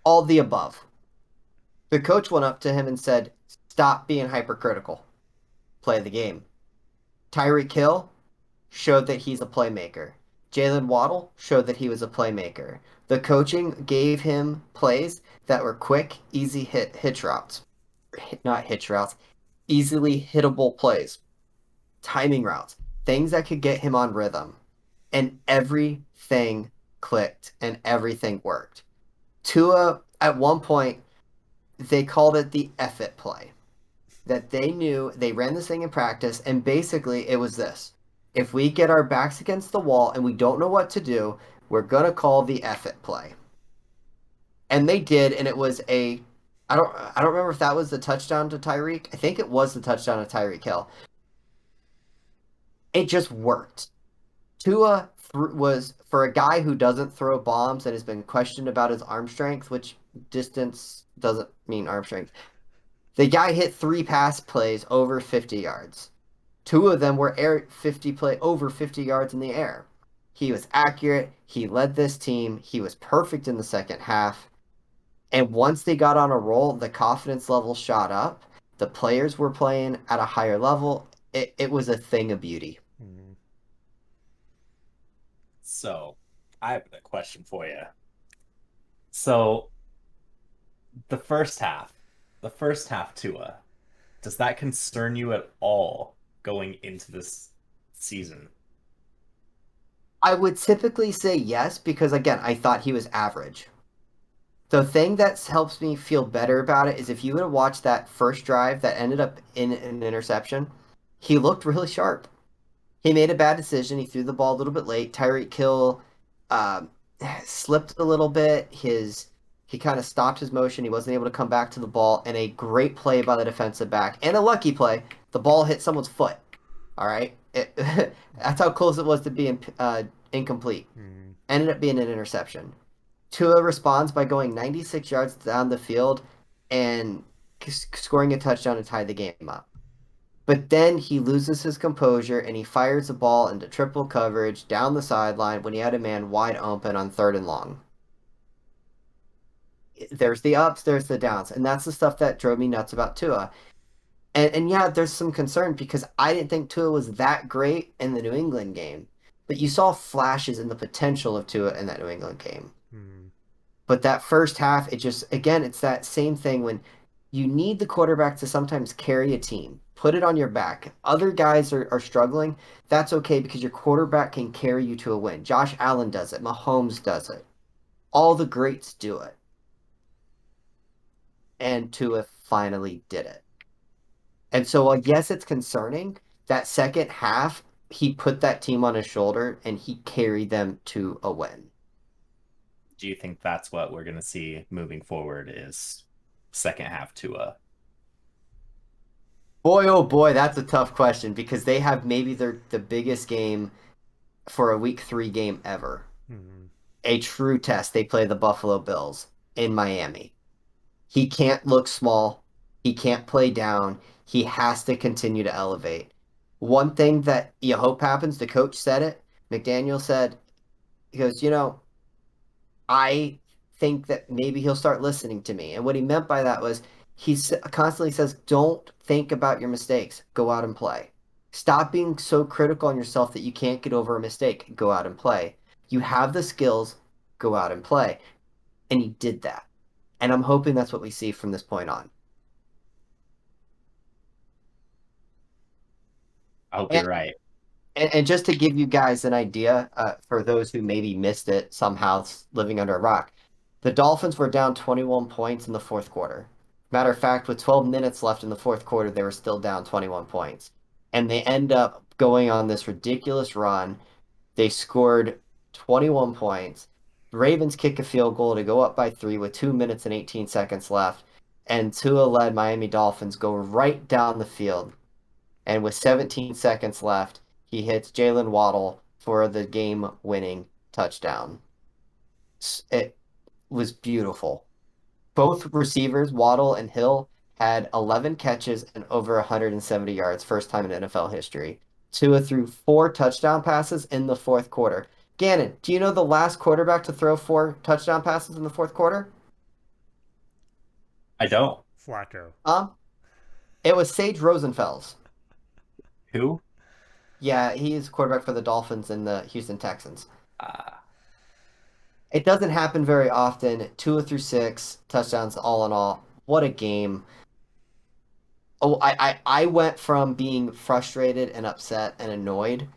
All the above. The coach went up to him and said, stop being hypercritical. Play the game. Tyreek Hill showed that he's a playmaker. Jalen Waddle showed that he was a playmaker. The coaching gave him plays that were quick, easy hitch routes. Not hitch routes, easily hittable plays, timing routes, things that could get him on rhythm. And everything clicked and everything worked. Tua, at one point, they called it the F it play. That they knew they ran this thing in practice, and basically it was this: if we get our backs against the wall and we don't know what to do, we're gonna call the F it play. And they did, and it was a I don't remember if that was the touchdown to Tyreek. I think it was the touchdown to Tyreek Hill. It just worked. Tua was for a guy who doesn't throw bombs and has been questioned about his arm strength, which distance doesn't mean arm strength. The guy hit three pass plays over 50 yards. Two of them were air 50 play over 50 yards in the air. He was accurate. He led this team. He was perfect in the second half. And once they got on a roll, the confidence level shot up. The players were playing at a higher level. It was a thing of beauty. Mm. So, I have a question for you. So, the first half, the first half Tua, does that concern you at all going into this season? I would typically say yes because, again, I thought he was average. The thing that helps me feel better about it is if you would have watched that first drive that ended up in an interception, he looked really sharp. He made a bad decision. He threw the ball a little bit late. Tyreek Hill um, slipped a little bit. He kind of stopped his motion. He wasn't able to come back to the ball. And a great play by the defensive back and a lucky play. The ball hit someone's foot. All right, that's how close it was to being incomplete. Mm. Ended up being an interception. Tua responds by going 96 yards down the field and scoring a touchdown to tie the game up. But then he loses his composure and he fires the ball into triple coverage down the sideline when he had a man wide open on third and long. There's the ups, there's the downs, and that's the stuff that drove me nuts about Tua. And yeah, there's some concern because I didn't think Tua was that great in the New England game. But you saw flashes in the potential of Tua in that New England game. Mm. But that first half, it just, again, it's that same thing when you need the quarterback to sometimes carry a team, put it on your back. Other guys are struggling. That's okay because your quarterback can carry you to a win. Josh Allen does it. Mahomes does it. All the greats do it. And Tua finally did it. And so, while yes, it's concerning, that second half, he put that team on his shoulder and he carried them to a win. Do you think that's what we're going to see moving forward is second half Tua? Boy, oh boy, that's a tough question because they have maybe the biggest game for a week 3 game ever. Mm. A true test. They play the Buffalo Bills in Miami. He can't look small. He can't play down. He has to continue to elevate. One thing that you hope happens, the coach said it. McDaniel said, he goes, I think that maybe he'll start listening to me. And what he meant by that was constantly says, don't think about your mistakes. Go out and play. Stop being so critical on yourself that you can't get over a mistake. Go out and play. You have the skills. Go out and play. And he did that. And I'm hoping that's what we see from this point on. I hope And you're right. and just to give you guys an idea, for those who maybe missed it somehow living under a rock, the Dolphins were down 21 points in the fourth quarter. Matter of fact, with 12 minutes left in the fourth quarter, they were still down 21 points. And they end up going on this ridiculous run. They scored 21 points. The Ravens kick a field goal to go up by 3 with 2 minutes and 18 seconds left. And Tua led Miami Dolphins go right down the field, and with 17 seconds left, he hits Jalen Waddle for the game winning touchdown. It was beautiful. Both receivers, Waddle and Hill, had 11 catches and over 170 yards, first time in NFL history. Tua threw 4 touchdown passes in the fourth quarter. Gannon, do you know the last quarterback to throw 4 touchdown passes in the fourth quarter? I don't. Flacco. Um, it was Sage Rosenfels. Who? Yeah, he's quarterback for the Dolphins and the Houston Texans. It doesn't happen very often. Two through six touchdowns, all in all. What a game! Oh, I went from being frustrated and upset and annoyed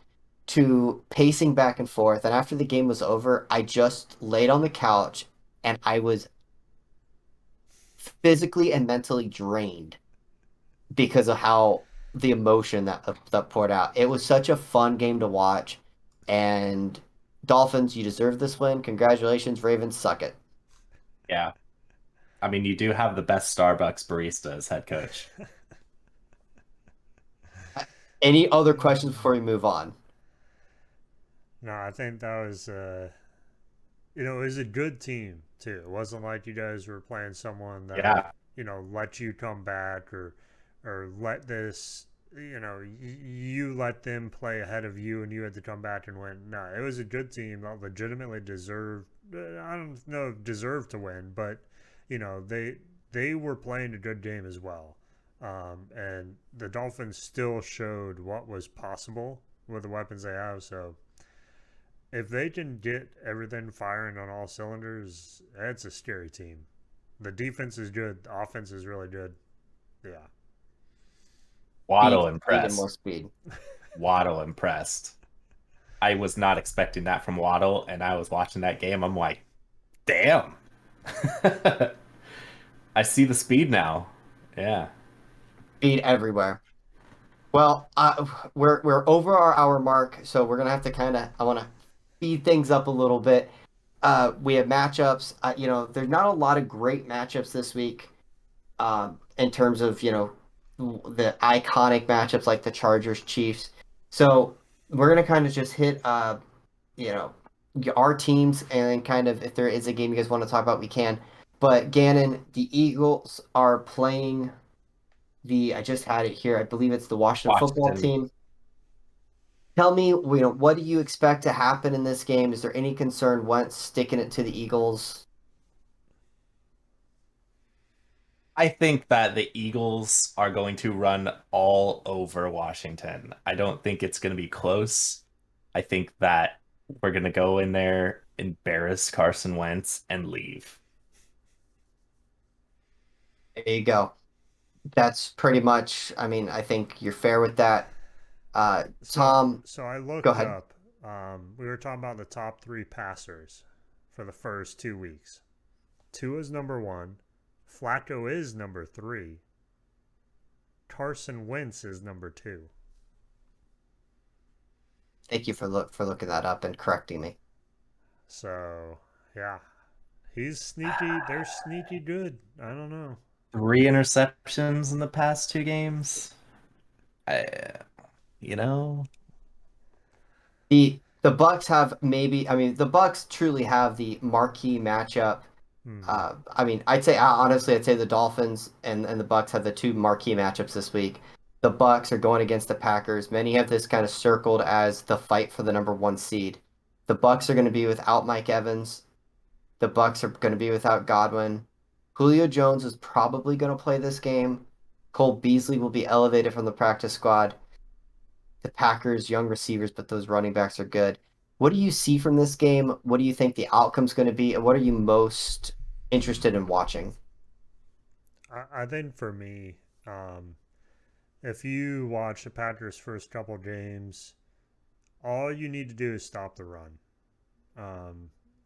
to pacing back and forth. And after the game was over, I just laid on the couch and I was physically and mentally drained because of how the emotion that poured out. It was such a fun game to watch. And Dolphins, you deserve this win. Congratulations, Ravens, suck it. Yeah. I mean, you do have the best Starbucks barista as head coach. Any other questions before we move on? No, I think that was it was a good team too. It wasn't like you guys were playing someone that Yeah. let you come back or let this you let them play ahead of you and you had to come back and win. No, it was a good team that legitimately deserved. I don't know if deserved to win, but they were playing a good game as well. And the Dolphins still showed what was possible with the weapons they have. So if they can get everything firing on all cylinders, it's a scary team. The defense is good. The offense is really good. Yeah. Speed, Waddle speed, and more impressed. speed. Waddle impressed. I was not expecting that from Waddle, and I was watching that game. I'm like, damn. I see the speed now. Yeah. Speed everywhere. Well, we're over our hour mark, so we're gonna have to kind of I want to speed things up a little bit. We have matchups. There's not a lot of great matchups this week. In terms of the iconic matchups like the Chargers Chiefs. So we're gonna kind of just hit you know our teams and kind of if there is a game you guys want to talk about, we can. But Gannon, the Eagles are playing the I just had it here. I believe it's the Washington football Washington. team. Tell me, what do you expect to happen in this game? Is there any concern once sticking it to the Eagles? I think that the Eagles are going to run all over Washington. I don't think it's going to be close. I think that we're going to go in there, embarrass Carson Wentz, and leave. There you go. That's pretty much. I mean, I think you're fair with that. So Tom, so I go looked ahead. up. We were talking about the top three passers for the first 2 weeks. Tua is number one. Flacco is number three. Carson Wentz is number two. Thank you for looking that up and correcting me. So yeah, he's sneaky. They're sneaky good. I don't know. Three interceptions in the past two games. I, you know, The Bucks have maybe. I mean, the Bucks truly have the marquee matchup. Hmm. I mean, I'd say honestly, I'd say the Dolphins and the Bucks have the two marquee matchups this week. The Bucks are going against the Packers. Many have this kind of circled as the fight for the number one seed. The Bucks are going to be without Mike Evans. The Bucks are going to be without Godwin. Julio Jones is probably going to play this game. Cole Beasley will be elevated from the practice squad. The Packers, young receivers, but those running backs are good. What do you see from this game? What do you think the outcome's going to be? And what are you most interested in watching? I think for me, if you watch the Packers' first couple games, all you need to do is stop the run.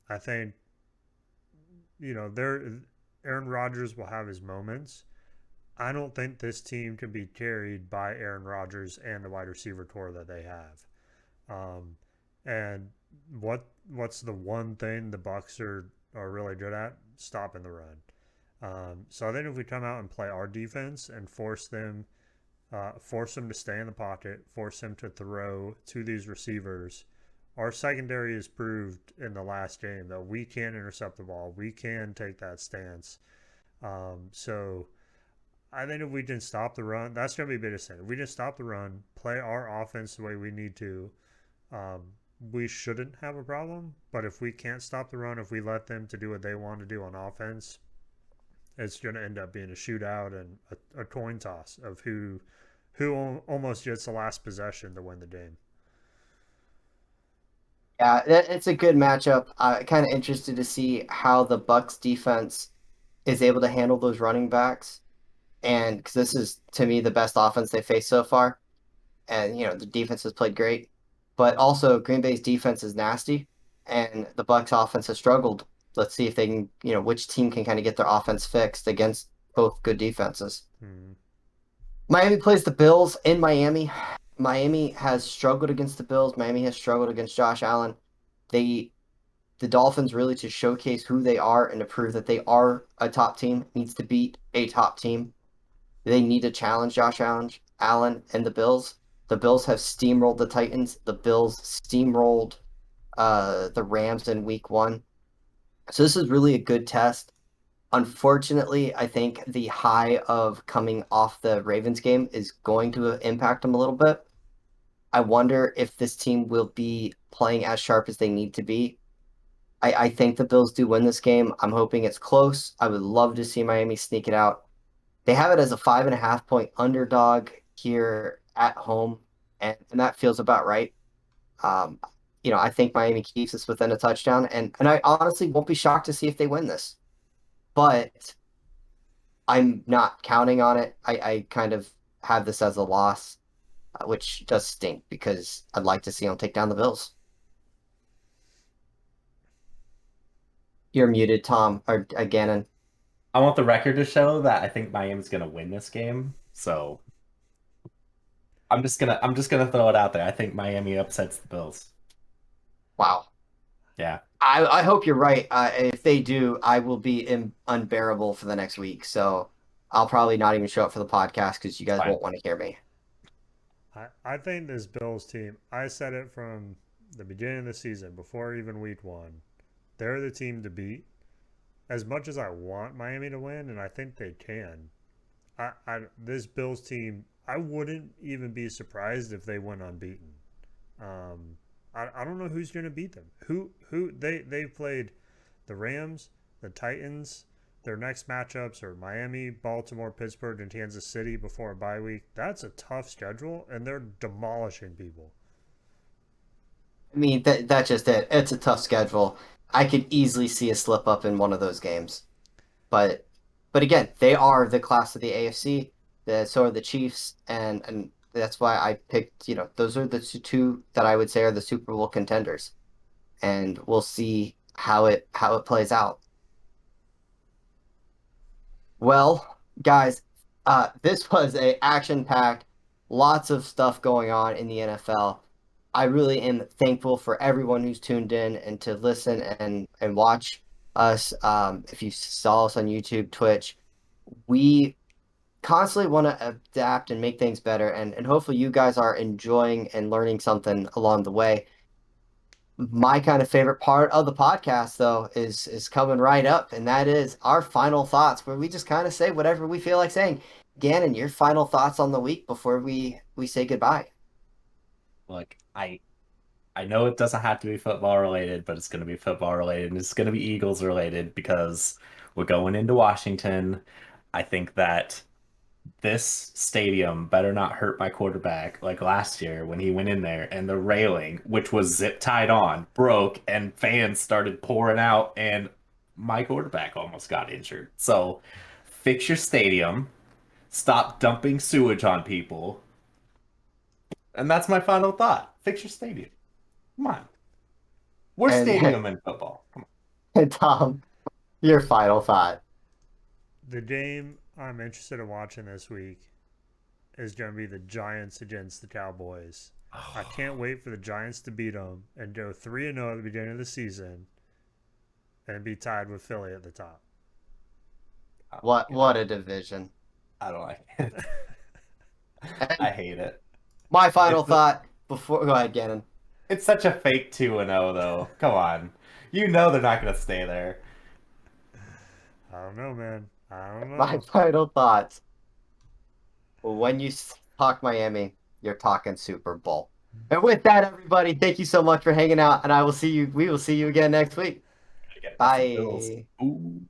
I think there Aaron Rodgers will have his moments. I don't think this team can be carried by Aaron Rodgers and the wide receiver core that they have. Um, and what's the one thing the Bucks are really good at? Stopping the run. So I think if we come out and play our defense and force them to stay in the pocket, force them to throw to these receivers. Our secondary has proved in the last game that we can intercept the ball. We can take that stance. So I think if we can stop the run, that's going to be the biggest thing. If we just stop the run, play our offense the way we need to, um, we shouldn't have a problem. But if we can't stop the run, if we let them to do what they want to do on offense, it's going to end up being a shootout and a coin toss of who almost gets the last possession to win the game. Yeah, it's a good matchup. Kind of interested to see how the Bucks defense is able to handle those running backs, and because this is to me the best offense they faced so far, and the defense has played great, but also Green Bay's defense is nasty, and the Bucks offense has struggled. Let's see if they can, which team can kind of get their offense fixed against both good defenses. Hmm. Miami plays the Bills in Miami. Miami has struggled against the Bills. Miami has struggled against Josh Allen. They the Dolphins really to showcase who they are and to prove that they are a top team needs to beat a top team. They need to challenge Allen and the Bills. The Bills have steamrolled the Titans. The Bills steamrolled the Rams in week one. So this is really a good test. Unfortunately, I think the high of coming off the Ravens game is going to impact them a little bit. I wonder if this team will be playing as sharp as they need to be. I think the Bills do win this game. I'm hoping it's close. I would love to see Miami sneak it out. They have it as a 5.5 point underdog here at home, and that feels about right. Um, I think Miami keeps us within a touchdown, and I honestly won't be shocked to see if they win this. But I'm not counting on it. I kind of have this as a loss, which does stink because I'd like to see them take down the Bills. You're muted, Tom, or Gannon. I want the record to show that I think Miami's gonna win this game. So I'm just gonna throw it out there. I think Miami upsets the Bills. Wow. Yeah, I hope you're right. If they do, I will be unbearable for the next week. So I'll probably not even show up for the podcast because you it's guys fine. won't want to hear me. I think this Bills team, I said it from the beginning of the season, before even week one, they're the team to beat. As much as I want Miami to win, and I think they can, this Bills team, I wouldn't even be surprised if they went unbeaten. I don't know who's going to beat them. They've played the Rams, the Titans. Their next matchups are Miami, Baltimore, Pittsburgh, and Kansas City before a bye week. That's a tough schedule, and they're demolishing people. I mean, that's just it. It's a tough schedule. I could easily see a slip up in one of those games. But but again, they are the class of the AFC. So are the Chiefs, and that's why I picked, those are the two that I would say are the Super Bowl contenders. And we'll see how it plays out. Well, guys, this was a action-packed, lots of stuff going on in the NFL. I really am thankful for everyone who's tuned in and to listen and watch us. If you saw us on YouTube, Twitch, we constantly want to adapt and make things better, and hopefully you guys are enjoying and learning something along the way. My kind of favorite part of the podcast, though, is coming right up, and that is our final thoughts, where we just kind of say whatever we feel like saying. Gannon, your final thoughts on the week before we say goodbye. Look, I know it doesn't have to be football related, but it's gonna be football related and it's gonna be Eagles related because we're going into Washington. I think that this stadium better not hurt my quarterback like last year when he went in there and the railing, which was zip tied on, broke and fans started pouring out and my quarterback almost got injured. So fix your stadium, stop dumping sewage on people, and that's my final thought. Fix your stadium. Come on. Worst And, stadium in football. Come and Tom, your final thought. The game I'm interested in watching this week is going to be the Giants against the Cowboys. on. I can't wait for the Giants to beat them and go 3-0 at the beginning of the season and be tied with Philly at the top. I don't like it. What a division. I don't like it. I And hate it. my final It's a, thought before go ahead, Gannon. it's such a fake 2-0 though. Come on. You know they're not going to stay there. I don't know, man. I don't My know. final thoughts. When you talk Miami, you're talking Super Bowl. And with that, everybody, thank you so much for hanging out, and we will see you again next week. Gotta get me some bills. Bye. Ooh.